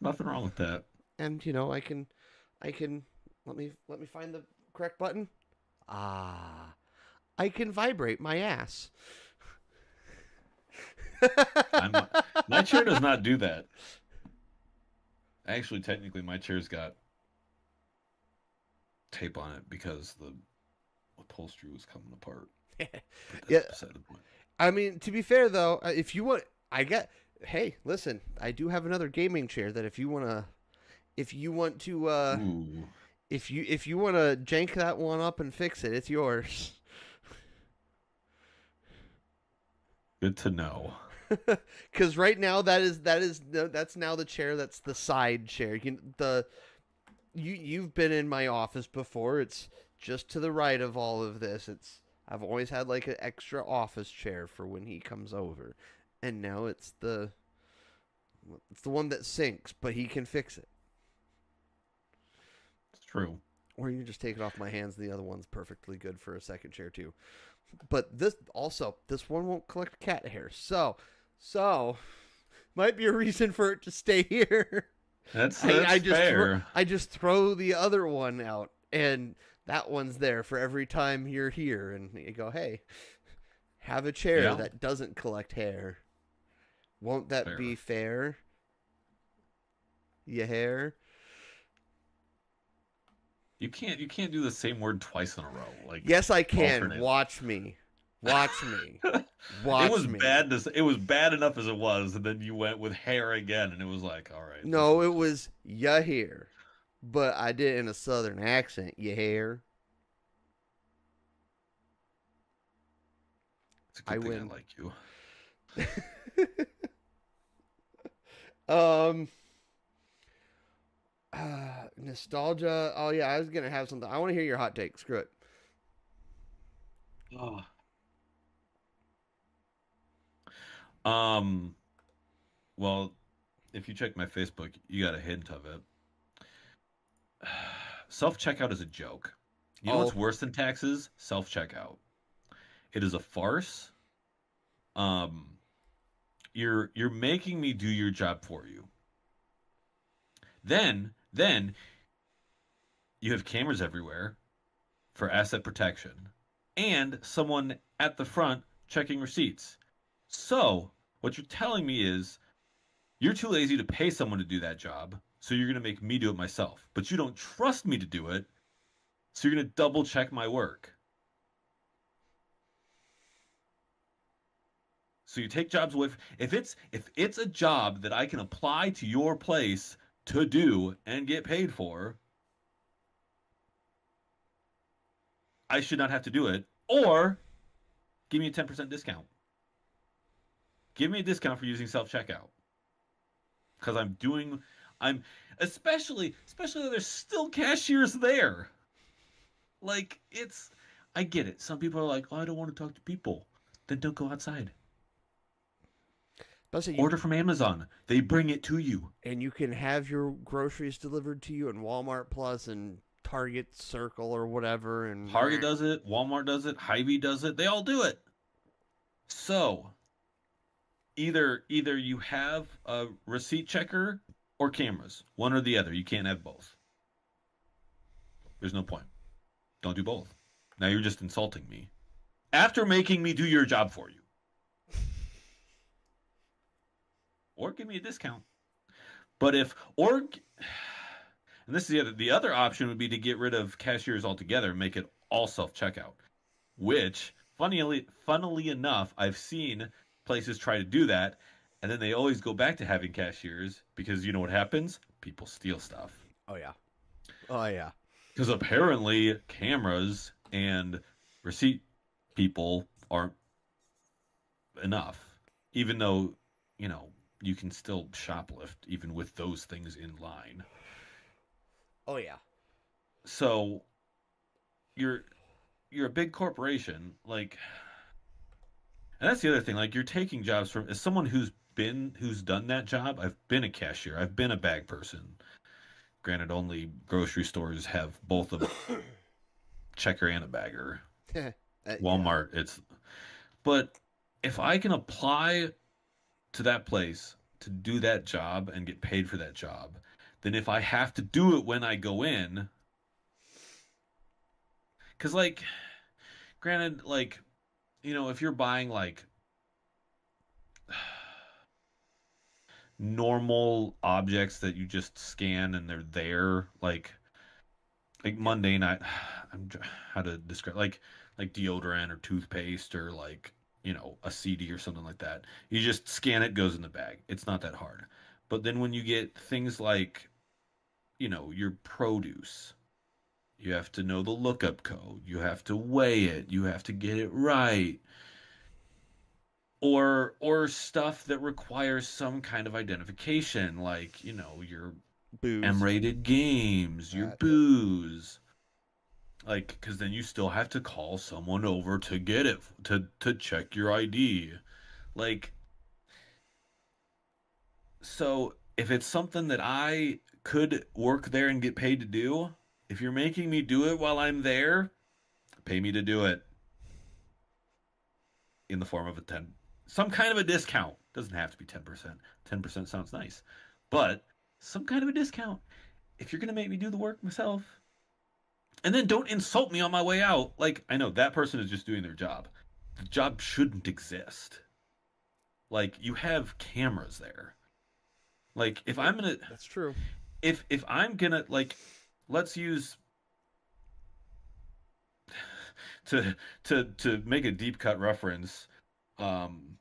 S2: Nothing wrong with that.
S1: And I can let me find the correct button. Ah, I can vibrate my ass.
S2: My chair does not do that. Actually, technically, my chair's got tape on it because the upholstery was coming apart.
S1: Yeah. Beside the point. I mean, to be fair though, if you want, hey, listen, I do have another gaming chair that if you want to, if you want to jank that one up and fix it, it's yours.
S2: Good to know.
S1: Because right now that's now the chair that's the side chair. You've been in my office before. It's just to the right of all of this. I've always had like an extra office chair for when he comes over, and now it's the one that sinks, but he can fix it.
S2: It's true.
S1: Or you can just take it off my hands, and the other one's perfectly good for a second chair too. But this one won't collect cat hair, so might be a reason for it to stay here.
S2: That's fair.
S1: I just throw the other one out, and that one's there for every time you're here, and you go, hey, have a chair that doesn't collect hair. Won't that be fair? Your hair.
S2: You can't do the same word twice in a row. Like,
S1: yes, I can. Alternate. Watch me. Watch me. Watch me.
S2: It was bad enough as it was, and then you went with hair again, and it was like, all right.
S1: No, it was ya hair, but I did it in a southern accent. Ya hair.
S2: It's a good thing I like
S1: you. Nostalgia. Oh yeah, I was gonna have something. I want to hear your hot take. Screw it.
S2: Oh. Well, if you check my Facebook, you got a hint of it. Self-checkout is a joke. You know what's worse than taxes? Self-checkout. It is a farce. You're making me do your job for you. Then you have cameras everywhere for asset protection and someone at the front checking receipts. So what you're telling me is you're too lazy to pay someone to do that job, so you're going to make me do it myself. But you don't trust me to do it, so you're going to double check my work. So you take jobs away. If it's a job that I can apply to your place to do and get paid for, I should not have to do it. Or give me a 10% discount. Give me a discount for using self-checkout. Because I'm especially though there's still cashiers there. Like, I get it. Some people are like, oh, I don't want to talk to people. Then don't go outside. Order from Amazon. They bring it to you.
S1: And you can have your groceries delivered to you in Walmart Plus and Target Circle or whatever. And
S2: Target does it. Walmart does it. Hy-Vee does it. They all do it. So either you have a receipt checker or cameras. One or the other. You can't have both. There's no point. Don't do both. Now you're just insulting me. After making me do your job for you. Or give me a discount. And this is the other option would be to get rid of cashiers altogether and make it all self-checkout. Which, funnily enough, I've seen places try to do that, and then they always go back to having cashiers because you know what happens? People steal stuff.
S1: Oh yeah.
S2: Because apparently cameras and receipt people aren't enough, even though you can still shoplift even with those things in line.
S1: Oh yeah.
S2: So you're a big corporation, like, and that's the other thing. Like, you're taking jobs from, as someone who's done that job. I've been a cashier. I've been a bag person. Granted, only grocery stores have both a checker and a bagger. Walmart, but if I can apply to that place to do that job and get paid for that job than if I have to do it when I go in. Because, like, granted, like, if you're buying, like, normal objects that you just scan and they're there, like mundane, how to describe, like deodorant or toothpaste or, like, a CD or something like that. You just scan it, goes in the bag. It's not that hard. But then when you get things like, your produce, you have to know the lookup code. You have to weigh it. You have to get it right. Or stuff that requires some kind of identification, like, your
S1: Booze.
S2: M-rated games, your
S1: Yep.
S2: booze. Like, because then you still have to call someone over to get it, to check your ID. Like, so if it's something that I could work there and get paid to do, if you're making me do it while I'm there, pay me to do it in the form of some kind of a discount. Doesn't have to be 10%. 10% sounds nice. But some kind of a discount if you're going to make me do the work myself. And then don't insult me on my way out. Like, I know that person is just doing their job. The job shouldn't exist. Like, you have cameras there. Like, if I'm gonna,
S1: That's true.
S2: if I'm gonna, like, let's use to make a deep cut reference. If I'm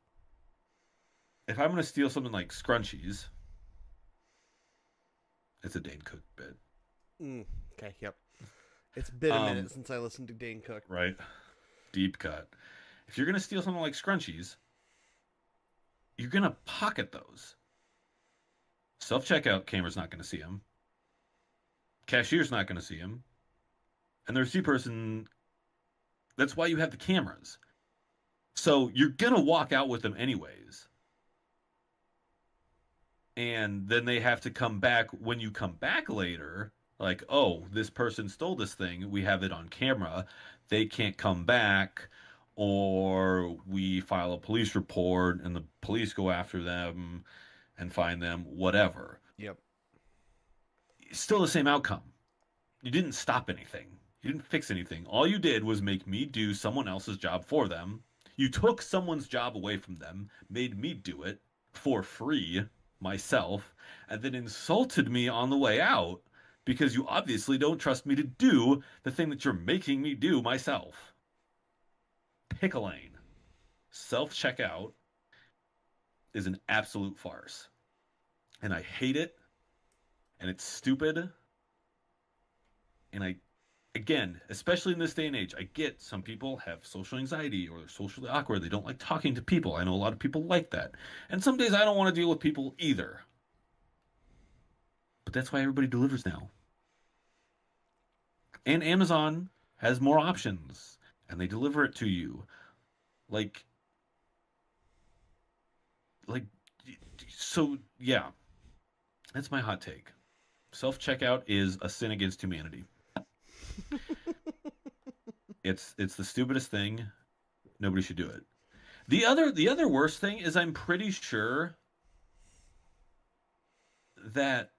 S2: gonna steal something like scrunchies, it's a Dane Cook bit.
S1: Okay, yep. It's been a minute since I listened to Dane Cook.
S2: Right. Deep cut. If you're gonna steal something like scrunchies, you're gonna pocket those. Self-checkout camera's not gonna see them. Cashier's not gonna see them. And the receipt person, that's why you have the cameras. So you're gonna walk out with them anyways. And then they have to come back when you come back later, like, oh, this person stole this thing, we have it on camera, they can't come back, or we file a police report and the police go after them and find them, whatever.
S1: Yep.
S2: Still the same outcome. You didn't stop anything. You didn't fix anything. All you did was make me do someone else's job for them. You took someone's job away from them, made me do it for free myself, and then insulted me on the way out because you obviously don't trust me to do the thing that you're making me do myself. Pick a lane. Self-checkout is an absolute farce. And I hate it. And it's stupid. And again, especially in this day and age, I get some people have social anxiety or they're socially awkward. They don't like talking to people. I know a lot of people like that. And some days I don't want to deal with people either. But that's why everybody delivers now. And Amazon has more options. And they deliver it to you. So, yeah. That's my hot take. Self-checkout is a sin against humanity. It's the stupidest thing. Nobody should do it. The other worst thing is I'm pretty sure that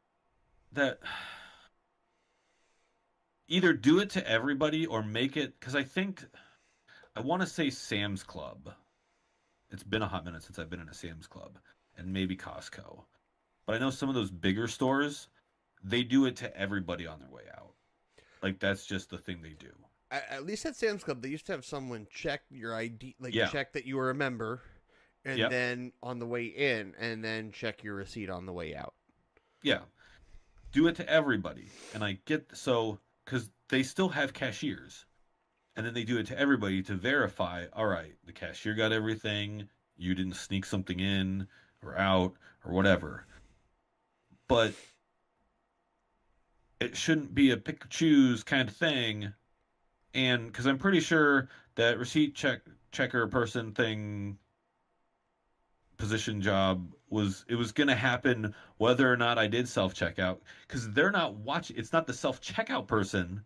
S2: either do it to everybody or make it, because I want to say Sam's Club. It's been a hot minute since I've been in a Sam's Club, and maybe Costco. But I know some of those bigger stores, they do it to everybody on their way out. Like, that's just the thing they do.
S1: At least at Sam's Club, they used to have someone check your ID, like
S2: Yeah.
S1: check that you were a member, and
S2: Yep.
S1: then on the way in, and then check your receipt on the way out.
S2: Yeah. Do it to everybody. And I get, so, because they still have cashiers. And then they do it to everybody to verify, all right, the cashier got everything, you didn't sneak something in or out or whatever. But it shouldn't be a pick or choose kind of thing. And because I'm pretty sure that receipt checker person thing, position job, was going to happen whether or not I did self-checkout, because they're not watching. It's not the self-checkout person.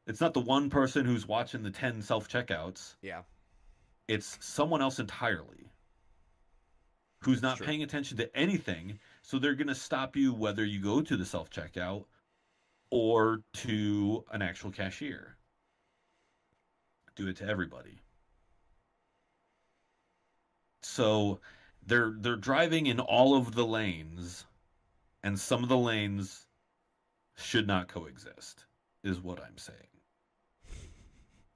S2: It's not the one person who's watching the 10 self-checkouts.
S1: Yeah.
S2: It's someone else entirely. who's
S1: That's
S2: not
S1: true.
S2: paying attention to anything. So they're going to stop you whether you go to the self-checkout or to an actual cashier. Do it to everybody. So they're driving in all of the lanes, and some of the lanes should not coexist, is what I'm saying.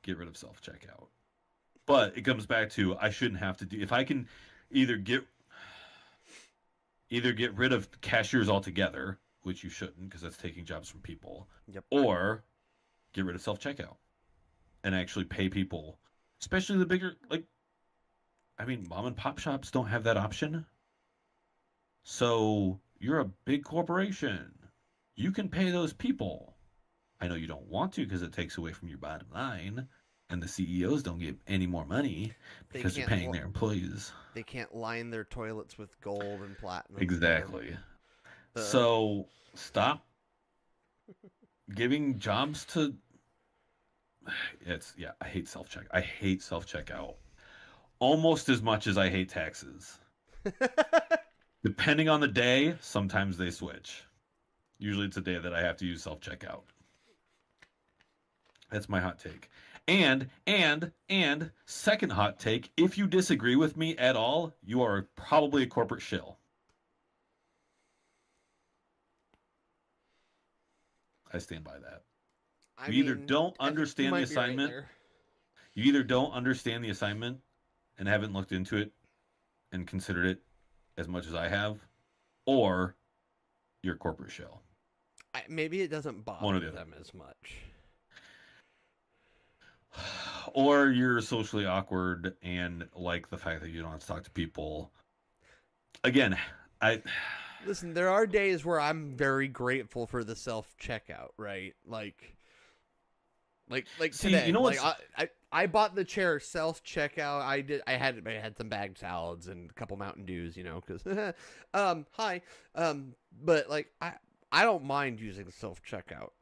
S2: Get rid of self-checkout. But it comes back to I shouldn't have to do, if I can either get rid of cashiers altogether, which you shouldn't because that's taking jobs from people,
S1: Yep.
S2: or get rid of self-checkout and actually pay people, especially the bigger, like, I mean, mom and pop shops don't have that option. So you're a big corporation. You can pay those people. I know you don't want to because it takes away from your bottom line, and the CEOs don't get any more money because they're paying their employees.
S1: They can't line their toilets with gold and platinum.
S2: Exactly. So stop giving jobs to. I hate self-check. I hate self-checkout almost as much as I hate taxes. Depending on the day, sometimes they switch. Usually it's a day that I have to use self-checkout. That's my hot take. And second hot take, if you disagree with me at all, you are probably a corporate shill. I stand by that. You either don't understand the assignment. You either don't understand the assignment and haven't looked into it and considered it as much as I have, or you're a corporate shill.
S1: Maybe it doesn't bother them as much.
S2: Or you're socially awkward and like the fact that you don't have to talk to people. Again,
S1: listen, there are days where I'm very grateful for the self-checkout, right? Like see, today. You know what? I bought the chair self-checkout. I had some bagged salads and a couple Mountain Dews, you know, because hi. But like I don't mind using self-checkout.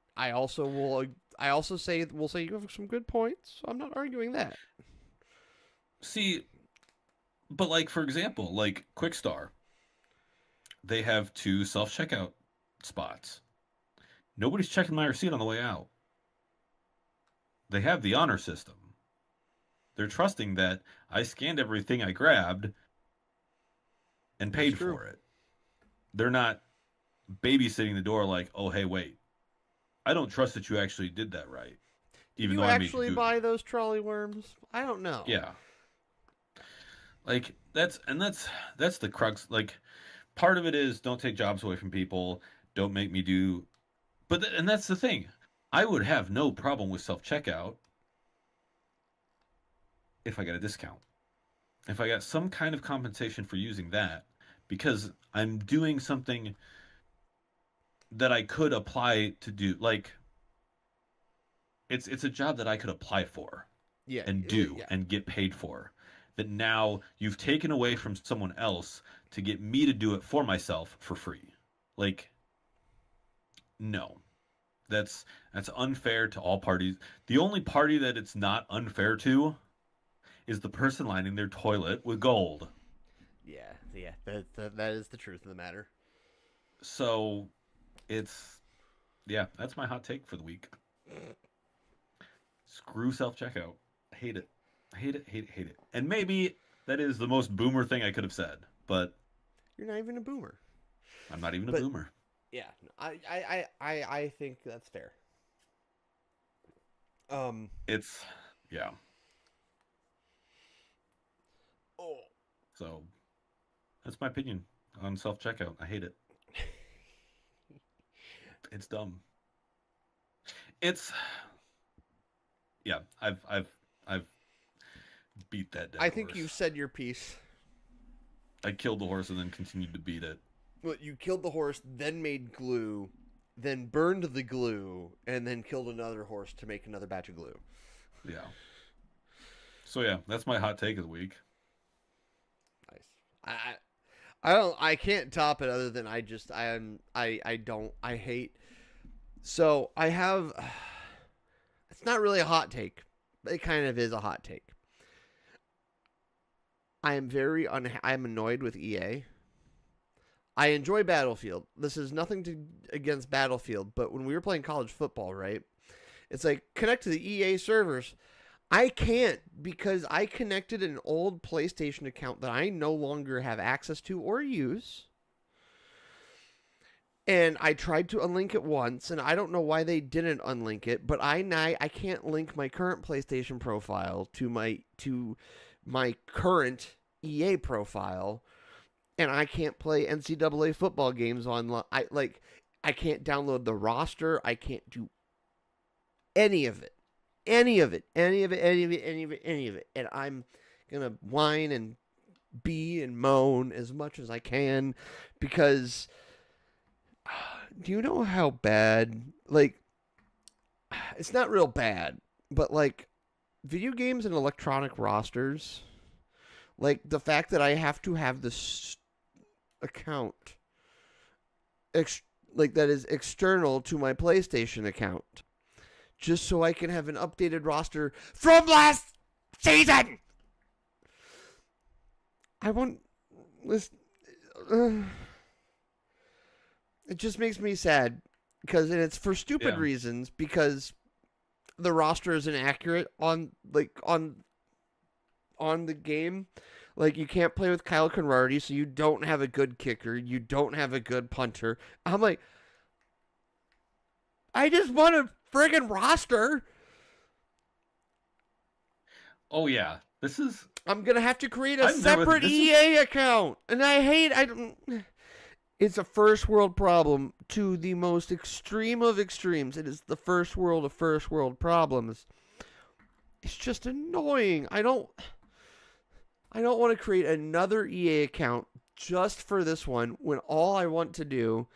S1: We'll say you have some good points. I'm not arguing that.
S2: See, but like for example, like Quickstar, they have 2 self-checkout spots. Nobody's checking my receipt on the way out. They have the honor system. They're trusting that I scanned everything I grabbed and paid for it. They're not babysitting the door like, oh, hey, wait. I don't trust that you actually did that right. Even though I made you
S1: actually buy those trolley worms? I don't know.
S2: Yeah. Like that's the crux. Like part of it is don't take jobs away from people. Don't make me do. And that's the thing. I would have no problem with self-checkout if I got a discount. If I got some kind of compensation for using that, because I'm doing something that I could apply to do. Like it's a job that I could apply for and do and get paid for. That now you've taken away from someone else to get me to do it for myself for free. Like, no. That's unfair to all parties. The only party that it's not unfair to is the person lining their toilet with gold.
S1: Yeah, that is the truth of the matter.
S2: So, that's my hot take for the week. Screw self-checkout. I hate it. Hate it. And maybe that is the most boomer thing I could have said, but
S1: you're not even a boomer.
S2: I'm not even a boomer.
S1: Yeah, I think that's fair.
S2: It's
S1: Oh.
S2: So that's my opinion on self-checkout. I hate it. It's dumb. I've beat that dead
S1: I think
S2: horse.
S1: you've said your piece.
S2: I killed the horse and then continued to beat it.
S1: Well, you killed the horse, then made glue, then burned the glue, and then killed another horse to make another batch of glue.
S2: Yeah. So that's my hot take of the week.
S1: Nice. I can't top it other than I hate. So I have. It's not really a hot take, but it kind of is a hot take. I'm annoyed with EA. I enjoy Battlefield. This is nothing against Battlefield, but when we were playing college football, right? It's like connect to the EA servers. I can't because I connected an old PlayStation account that I no longer have access to or use. And I tried to unlink it once, and I don't know why they didn't unlink it, but I can't link my current PlayStation profile to my current EA profile, and I can't play NCAA football games online. I can't download the roster. I can't do any of it. Any of it. And I'm gonna whine and and moan as much as I can because do you know how bad, like, it's not real bad, but like video games and electronic rosters, like the fact that I have to have this account like that is external to my PlayStation account just so I can have an updated roster from last season. I want this. It just makes me sad because it's for stupid reasons because the roster is inaccurate on the game. Like, you can't play with Kyle Conrarty, so you don't have a good kicker. You don't have a good punter. I'm like, I just want a friggin' roster.
S2: Oh, yeah.
S1: I'm going to have to create a separate EA account. And it's a first world problem to the most extreme of extremes. It is the first world of first world problems. It's just annoying. I don't want to create another EA account just for this one when all I want to do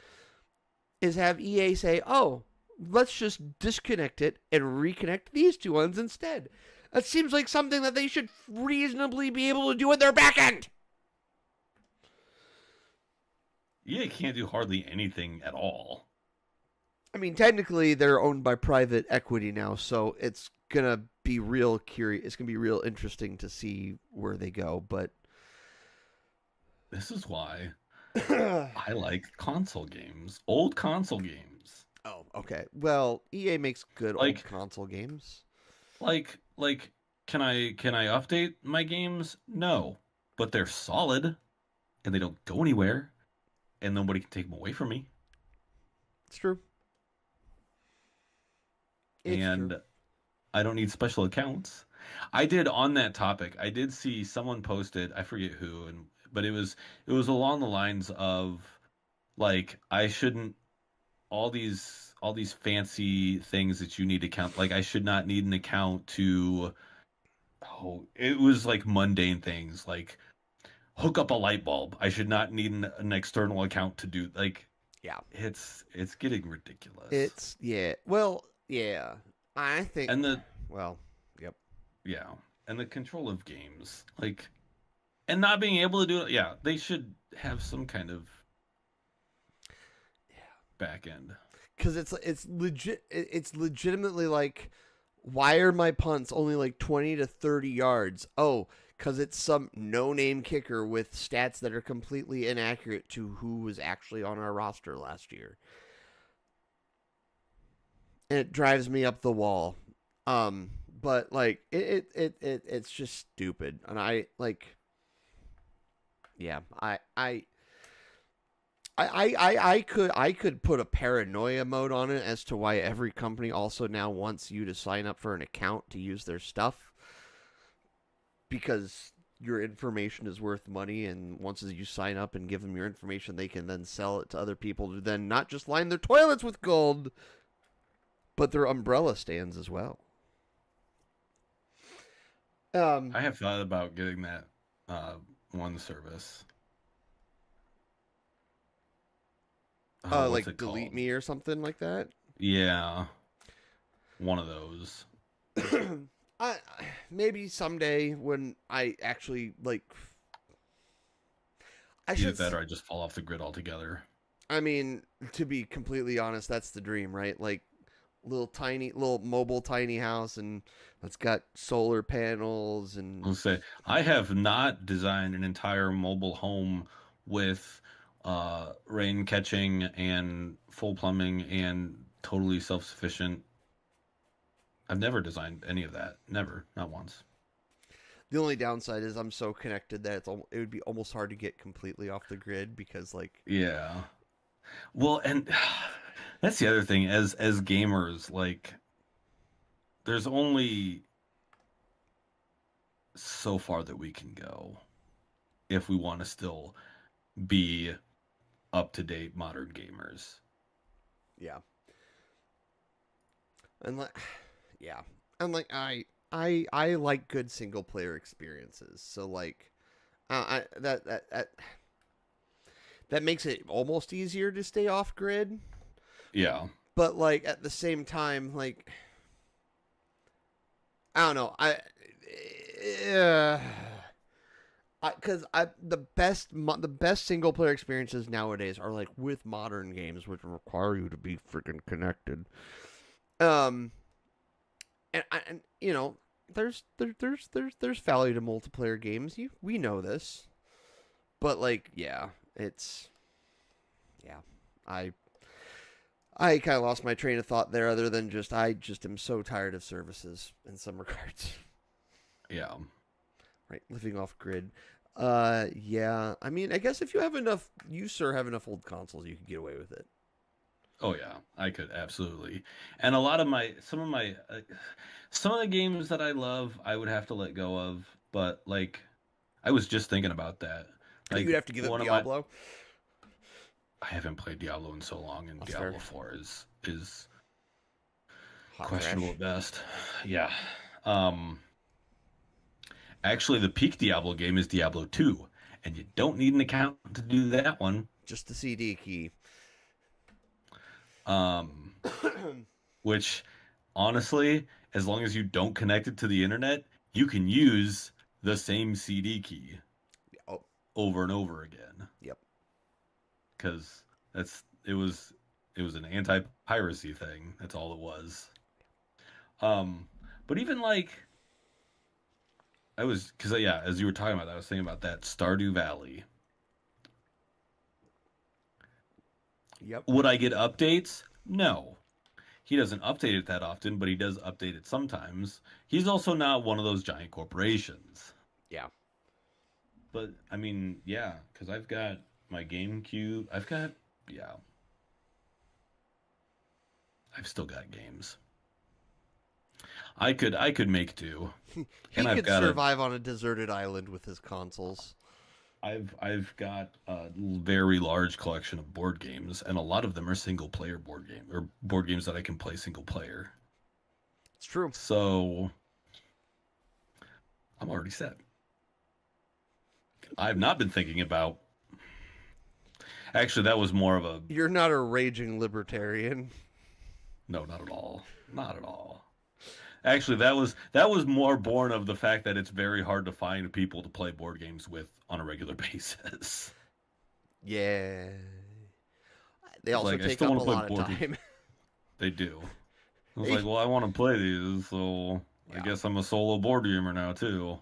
S1: is have EA say, oh, let's just disconnect it and reconnect these two ones instead. That seems like something that they should reasonably be able to do in their backend.
S2: EA can't do hardly anything at all.
S1: I mean, technically, they're owned by private equity now, so it's going to be real curious. It's going to be real interesting to see where they go, but
S2: this is why I like console games. Old console games.
S1: Oh, okay. Well, EA makes good old console games.
S2: Like, can I update my games? No, but they're solid, and they don't go anywhere, and nobody can take them away from me.
S1: It's true.
S2: It's true. I don't need special accounts. I did on that topic. I did see someone posted. I forget who, but it was along the lines of like I shouldn't all these fancy things that you need to count. Like I should not need an account to. Oh, it was like mundane things like hook up a light bulb. I should not need an external account to do like.
S1: Yeah,
S2: it's getting ridiculous.
S1: Well, yeah. I think, yep.
S2: Yeah, and the control of games, like, and not being able to do it. Yeah, they should have some kind of back end.
S1: Because it's legit. It's legitimately like, why are my punts only like 20 to 30 yards? Oh, because it's some no-name kicker with stats that are completely inaccurate to who was actually on our roster last year. And it drives me up the wall. But like it's just stupid. And I could put a paranoia mode on it as to why every company also now wants you to sign up for an account to use their stuff. Because your information is worth money, and once you sign up and give them your information, they can then sell it to other people to then not just line their toilets with gold, but their umbrella stands as well.
S2: I have thought about getting that one service.
S1: Like Delete Me or something like that?
S2: Yeah. One of those.
S1: Maybe someday when I actually, like...
S2: Either that or I just fall off the grid altogether.
S1: I mean, to be completely honest, that's the dream, right? Like, little mobile tiny house, and that's got solar panels and
S2: I'll say I have not designed an entire mobile home with rain catching and full plumbing and totally self-sufficient. I've never designed any of that. Never, not once.
S1: the only downside is I'm so connected that it would be almost hard to get completely off the grid because like
S2: Yeah. Well, and that's the other thing as gamers, like there's only so far that we can go if we want to still be up to date modern gamers.
S1: yeah. And like yeah. And like I like good single player experiences. So like that makes it almost easier to stay off grid.
S2: Yeah.
S1: But like at the same time, like I don't know, because the best single player experiences nowadays are like with modern games, which require you to be freaking connected. And you know, there's value to multiplayer games. We know this, but like yeah, I kind of lost my train of thought there. Other than I just am so tired of services in some regards.
S2: Yeah.
S1: Right, living off grid. Yeah. I mean, I guess if you have enough, you sir have enough old consoles, you could get away with it.
S2: Oh yeah, I could absolutely. And a lot of some of the games that I love, I would have to let go of. But like, I was just thinking about that.
S1: You'd
S2: Like
S1: have to give up
S2: one of my,
S1: Diablo.
S2: I haven't played Diablo in so long, and
S1: That's
S2: Diablo
S1: fair.
S2: 4 is
S1: Hot
S2: questionable
S1: trash.
S2: at best. Yeah. Um, Actually, the peak Diablo game is Diablo 2, and you don't need an account to do that one.
S1: Just the CD key.
S2: Um, which honestly, as long as you don't connect it to the internet, you can use the same CD key
S1: Oh,
S2: over and over again.
S1: yep.
S2: Because it was an anti-piracy thing. That's all it was. Um, but even like because yeah, as you were talking about that, I was thinking about that Stardew Valley.
S1: Yep.
S2: Would I get updates? No. He doesn't update it that often, but he does update it sometimes. He's also not one of those giant corporations.
S1: Yeah.
S2: But I mean, yeah, because I've got my GameCube. Yeah, I've still got games. I could make do,
S1: He
S2: and I've
S1: could
S2: got a
S1: survive on a deserted island with his consoles.
S2: I've got a very large collection of board games, and a lot of them are single player board games that I can play single player.
S1: It's true.
S2: So I'm already set. I've not been thinking about. Actually, that was more of a
S1: You're not a raging libertarian.
S2: no, not at all, not at all. Actually, that was more born of the fact that it's very hard to find people to play board games with on a regular basis.
S1: Yeah. They
S2: It's
S1: also
S2: like I
S1: take
S2: still
S1: up
S2: want
S1: a
S2: to play
S1: lot of
S2: board games.
S1: time.
S2: They do. I was
S1: Hey.
S2: like, well, I want to play these, so I
S1: Yeah.
S2: guess I'm a solo board gamer now too.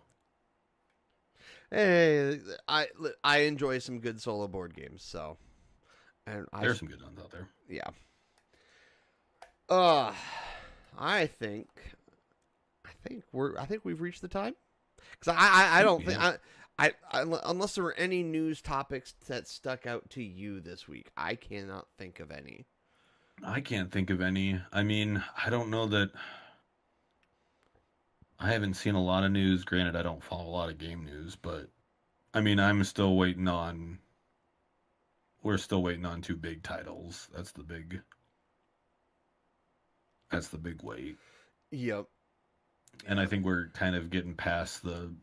S1: Hey, I enjoy some good solo board games, so and
S2: There's some good ones out there.
S1: yeah. Uh I think I think we've reached the time because I don't think
S2: Yeah.
S1: unless there were any news topics that stuck out to you this week, I cannot think of any.
S2: I can't think of any. I mean, I don't know that I haven't seen a lot of news. Granted, I don't follow a lot of game news, but I mean, we're still waiting on two big titles. That's the big wait.
S1: Yep.
S2: And I think we're kind of getting past the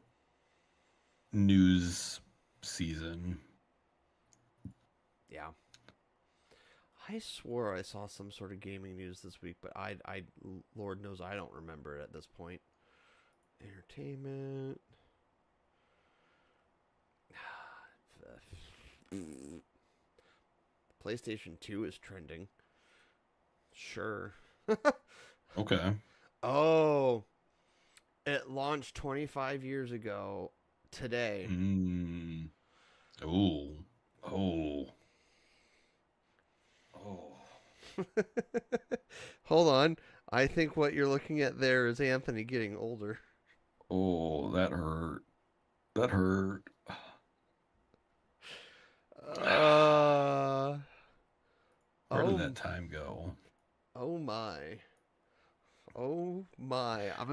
S2: news season.
S1: Yeah. I swore I saw some sort of gaming news this week, but Lord knows I don't remember it at this point. Entertainment. PlayStation 2 is trending. Sure.
S2: Okay.
S1: Oh, it launched 25 years ago today.
S2: Mm. Oh. Oh. Oh.
S1: Hold on. I think what you're looking at there is Anthony getting older.
S2: Oh, that hurt. That hurt.
S1: Uh,
S2: Where did
S1: oh,
S2: that time go?
S1: oh my. Oh my.
S2: I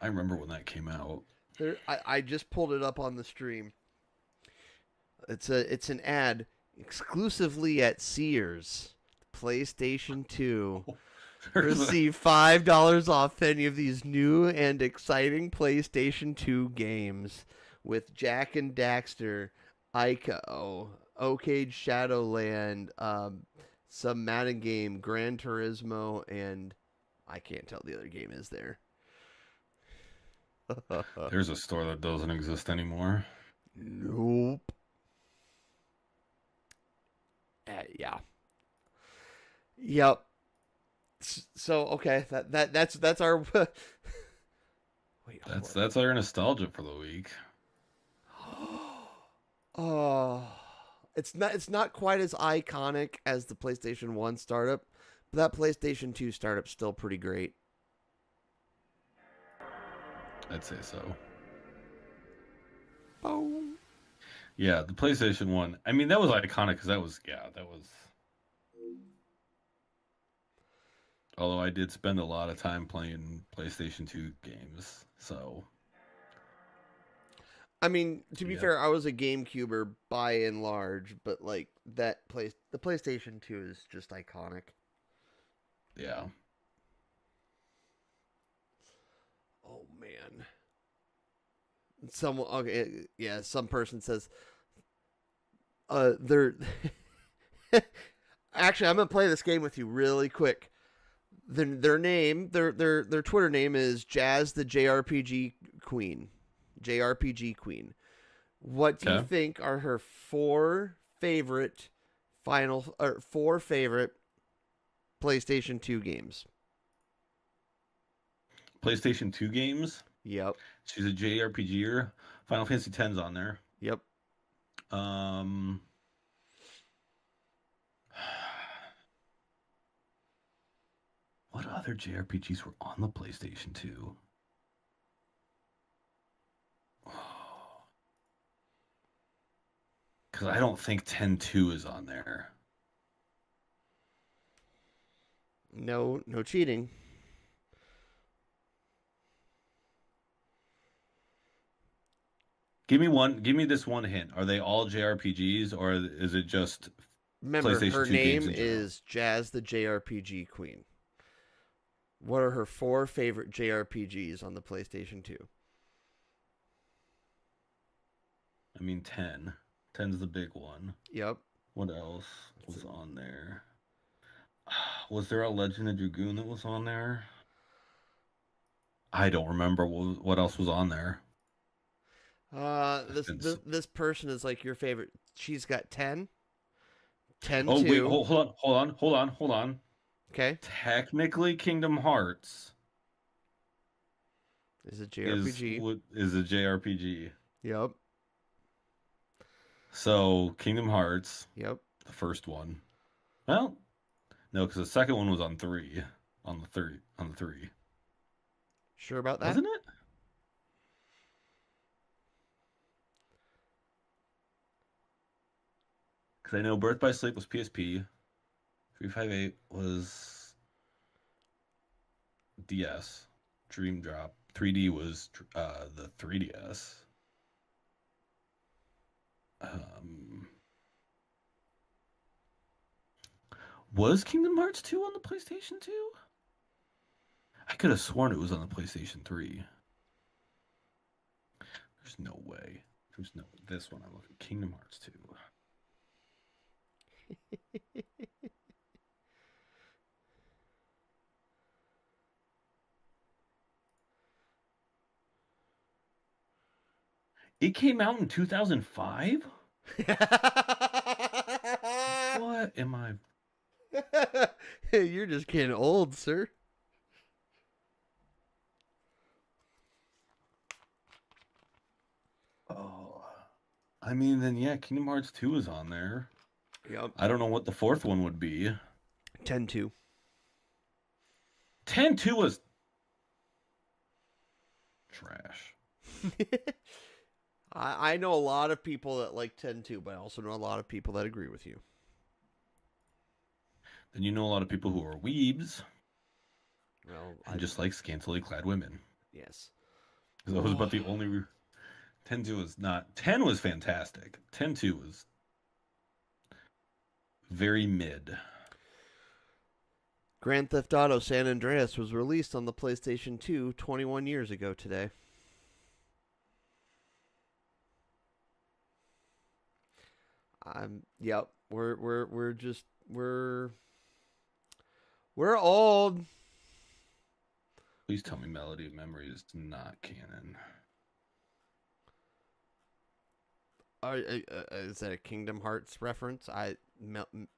S2: remember when that came out.
S1: I just pulled it up on the stream. It's an ad exclusively at Sears. PlayStation 2. Receive $5 off any of these new and exciting PlayStation 2 games with Jack and Daxter, Ico, Oakage Shadowland, some Madden game, Gran Turismo, and I can't tell the other game is there.
S2: There's a store that doesn't exist anymore.
S1: Nope. Yeah. Yep. So okay, that's our. Wait,
S2: That's our nostalgia for the week.
S1: Oh, it's not quite as iconic as the PlayStation 1 startup, but that PlayStation 2 startup's still pretty great.
S2: I'd say so.
S1: Boom.
S2: Yeah, the PlayStation 1. I mean, that was iconic because that was. Although I did spend a lot of time playing PlayStation 2 games, so.
S1: I mean, to be fair, I was a GameCuber by and large, but like the PlayStation 2 is just iconic.
S2: Yeah.
S1: Oh man. Some person says they're actually I'm gonna play this game with you really quick. Their Twitter name is Jazz the JRPG Queen. JRPG Queen. What do you think are her four favorite PlayStation 2 games?
S2: PlayStation 2 games?
S1: Yep.
S2: She's a JRPGer. Final Fantasy X's on there.
S1: Yep.
S2: What other JRPGs were on the PlayStation 2? Because I don't think 10-2 is on there.
S1: No cheating.
S2: Give me this one hint. Are they all JRPGs or is it just
S1: Remember,
S2: PlayStation
S1: her
S2: 2
S1: name
S2: games in general?
S1: is Jazz the JRPG Queen. What are her four favorite JRPGs on the PlayStation 2?
S2: I mean, 10. 10's the big one.
S1: Yep.
S2: What else was on there? Was there a Legend of Dragoon that was on there? I don't remember what else was on there.
S1: This person is like your favorite. She's got 10. 10
S2: Oh,
S1: 2.
S2: wait, hold on.
S1: Okay.
S2: Technically, Kingdom Hearts
S1: is a JRPG.
S2: Is a JRPG.
S1: Yep.
S2: So, Kingdom Hearts.
S1: Yep.
S2: The first one. Well, no, because the second one was on 3. On the 3.
S1: Sure about that?
S2: Wasn't it? Because I know Birth by Sleep was PSP. 358 was DS. Dream Drop. 3D was the 3DS. Was Kingdom Hearts 2 on the PlayStation 2? I could have sworn it was on the PlayStation 3. There's no way. This one I'm looking. Kingdom Hearts 2. It came out in 2005? What am I?
S1: You're just getting old, sir.
S2: Oh, I mean, then yeah, Kingdom Hearts 2 is on there.
S1: Yep.
S2: I don't know what the fourth one would be.
S1: 10-2.
S2: 10-2 was trash.
S1: I know a lot of people that like 10-2, but I also know a lot of people that agree with you.
S2: Then you know a lot of people who are weebs
S1: Well,
S2: and just like scantily clad women.
S1: Yes.
S2: That was about the only... 10-2 was not... 10 was fantastic. 10-2 was very mid.
S1: Grand Theft Auto San Andreas was released on the PlayStation 2 21 years ago today. Yep, we're old.
S2: Please tell me Melody of Memory is not canon.
S1: Is that a Kingdom Hearts reference?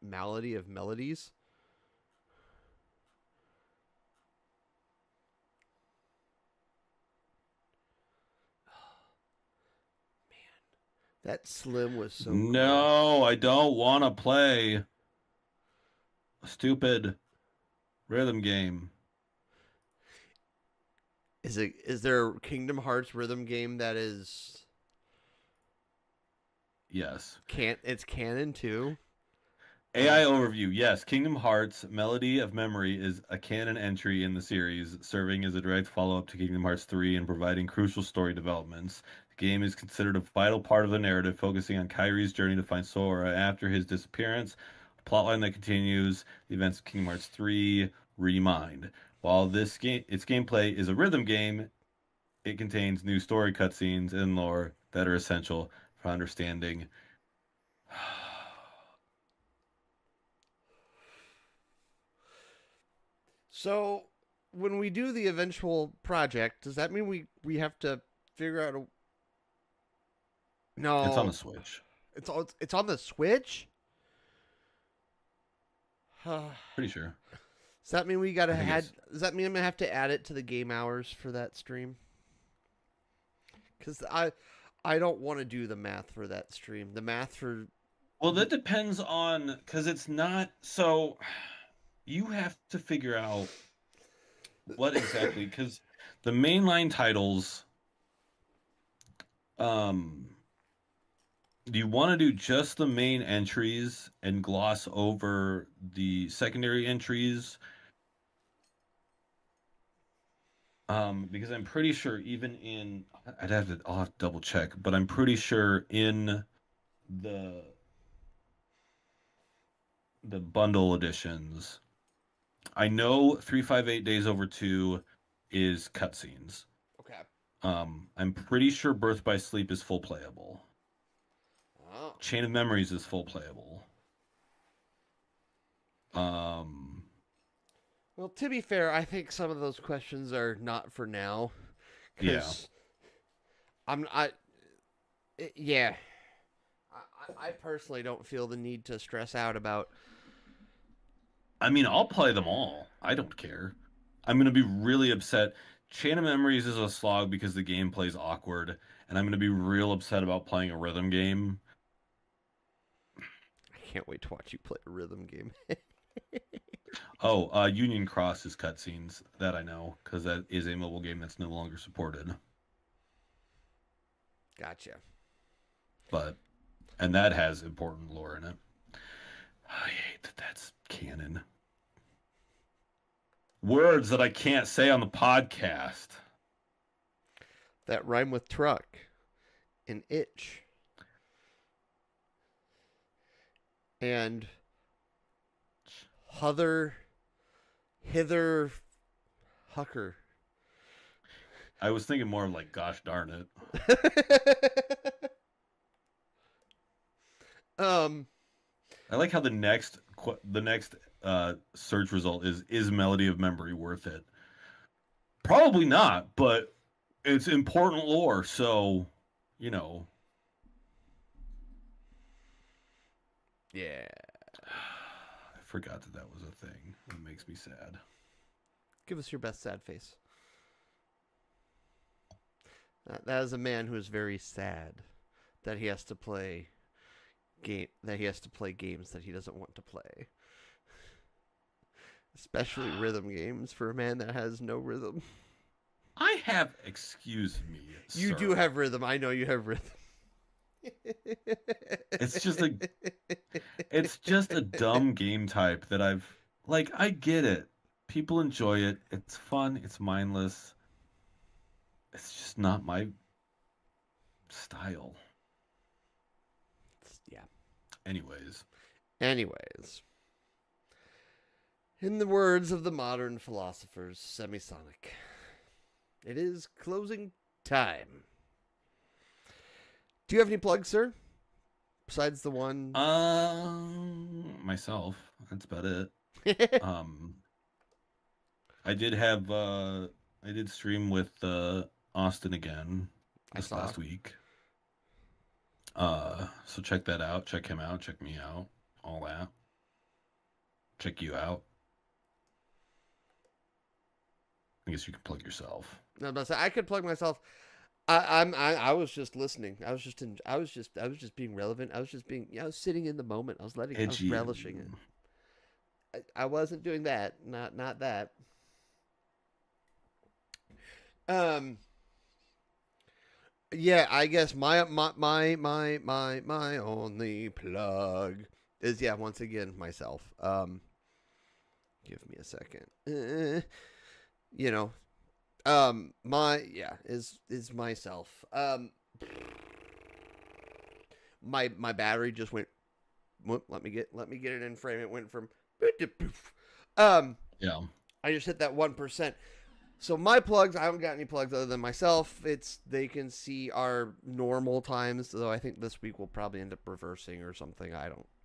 S1: Malady of Melodies? That Slim was so cool.
S2: No, I don't want to play a stupid rhythm game.
S1: Is there a Kingdom Hearts rhythm game that is...
S2: Yes.
S1: It's canon too?
S2: AI overview. Yes, Kingdom Hearts Melody of Memory is a canon entry in the series, serving as a direct follow-up to Kingdom Hearts 3 and providing crucial story developments. The game is considered a vital part of the narrative, focusing on Kyrie's journey to find Sora after his disappearance, a plotline that continues the events of Kingdom Hearts 3 Remind. While its gameplay is a rhythm game, it contains new story cutscenes and lore that are essential for understanding.
S1: So, when we do the eventual project, does that mean we have to figure out a... No.
S2: It's on the Switch.
S1: It's on the Switch?
S2: Pretty sure.
S1: Does that mean does that mean I'm going to have to add it to the game hours for that stream? Cuz I don't want to do the math for that stream. The math for...
S2: Well, that depends on, cuz it's not, so you have to figure out what exactly, cuz the mainline titles, do you want to do just the main entries and gloss over the secondary entries? Because I'm pretty sure I'll have to double check, but I'm pretty sure in the bundle editions, I know 358 Days Over 2 is cutscenes.
S1: Okay.
S2: I'm pretty sure Birth by Sleep is full playable.
S1: Oh.
S2: Chain of Memories is full playable.
S1: Well, to be fair, I think some of those questions are not for now.
S2: Yeah.
S1: I personally don't feel the need to stress out about...
S2: I mean, I'll play them all. I don't care. I'm going to be really upset. Chain of Memories is a slog because the gameplay is awkward, and I'm going to be real upset about playing a rhythm game.
S1: I can't wait to watch you play a rhythm game.
S2: Union Cross is cutscenes. That I know, because that is a mobile game that's no longer supported.
S1: Gotcha.
S2: And that has important lore in it. I hate that that's canon. Words that I can't say on the podcast.
S1: That rhyme with truck and itch. And hither, hucker.
S2: I was thinking more of like, gosh darn it. I like how the next search result is Melody of Memory worth it? Probably not, but it's important lore, so you know.
S1: Yeah.
S2: I forgot that was a thing. It makes me sad.
S1: Give us your best sad face. That is a man who is very sad that he has to play games that he doesn't want to play. Especially rhythm games for a man that has no rhythm.
S2: I have, excuse me,
S1: You
S2: sir.
S1: do have rhythm. I know you have rhythm.
S2: It's just a dumb game type that I get it. People enjoy it. It's fun. It's mindless. It's just not my style.
S1: Yeah.
S2: Anyways.
S1: In the words of the modern philosophers, Semisonic, it is closing time. Do you have any plugs, sir? Besides the one?
S2: Myself. That's about it. I did stream with Austin again this last week. So check that out. Check him out. Check me out. All that. Check you out. I guess you can plug yourself.
S1: No, but I could plug myself. I was just listening. I was just being relevant. I was sitting in the moment. I was relishing it. I wasn't doing that. Not that. Yeah, I guess my only plug is once again myself. Give me a second. Is myself. My battery just went. Let me get it in frame. It went from.
S2: Yeah.
S1: I just hit that 1%. So my plugs, I haven't got any plugs other than myself. They can see our normal times, though I think this week we'll probably end up reversing or something.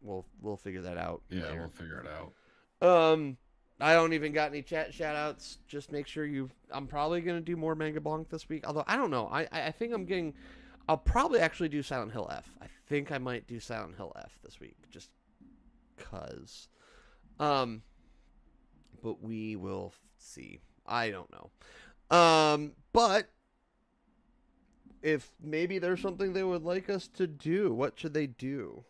S1: We'll figure that out.
S2: Yeah,
S1: later.
S2: we'll figure it out.
S1: I don't even got any chat shout outs. Just make sure I'm probably gonna do more Manga Blanc this week. Although I don't know. I think I'll probably actually do Silent Hill F. I think I might do Silent Hill F this week. Just cause. But we will see. I don't know. But if maybe there's something they would like us to do, what should they do?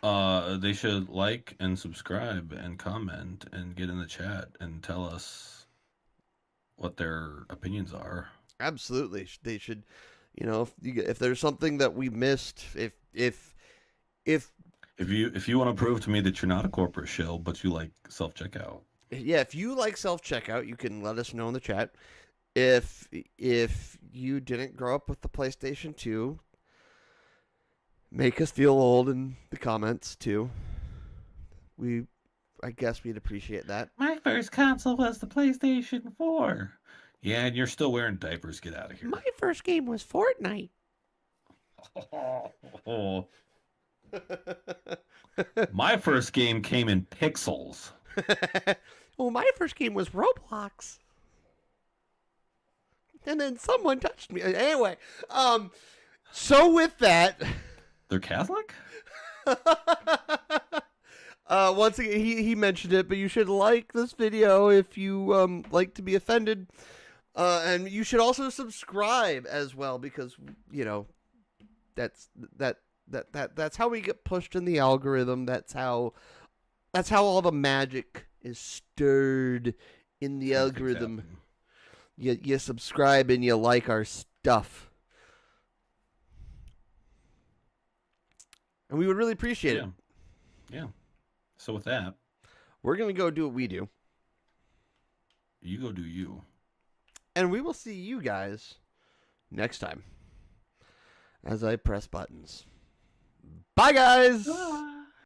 S2: They should like and subscribe and comment and get in the chat and tell us what their opinions are.
S1: Absolutely. They should, if there's something that we missed, if
S2: you want to prove to me that you're not a corporate shill, but you like self-checkout.
S1: Yeah, if you like self-checkout, you can let us know in the chat. If you didn't grow up with the PlayStation 2, make us feel old in the comments too. I guess we'd appreciate that.
S2: My first console was the PlayStation 4. Yeah, and you're still wearing diapers. Get out of here.
S1: My first game was Fortnite.
S2: My first game came in pixels.
S1: Well, my first game was Roblox. And then someone touched me. Anyway, so with that...
S2: They're Catholic?
S1: Once again, he mentioned it, but you should like this video if you like to be offended. And you should also subscribe as well, because, that's how we get pushed in the algorithm. That's how all the magic is stirred in the algorithm. You subscribe and you like our stuff. And we would really appreciate it.
S2: Yeah. So with that,
S1: we're going to go do what we do.
S2: You go do you.
S1: And we will see you guys next time as I press buttons. Bye, guys!
S2: Bye.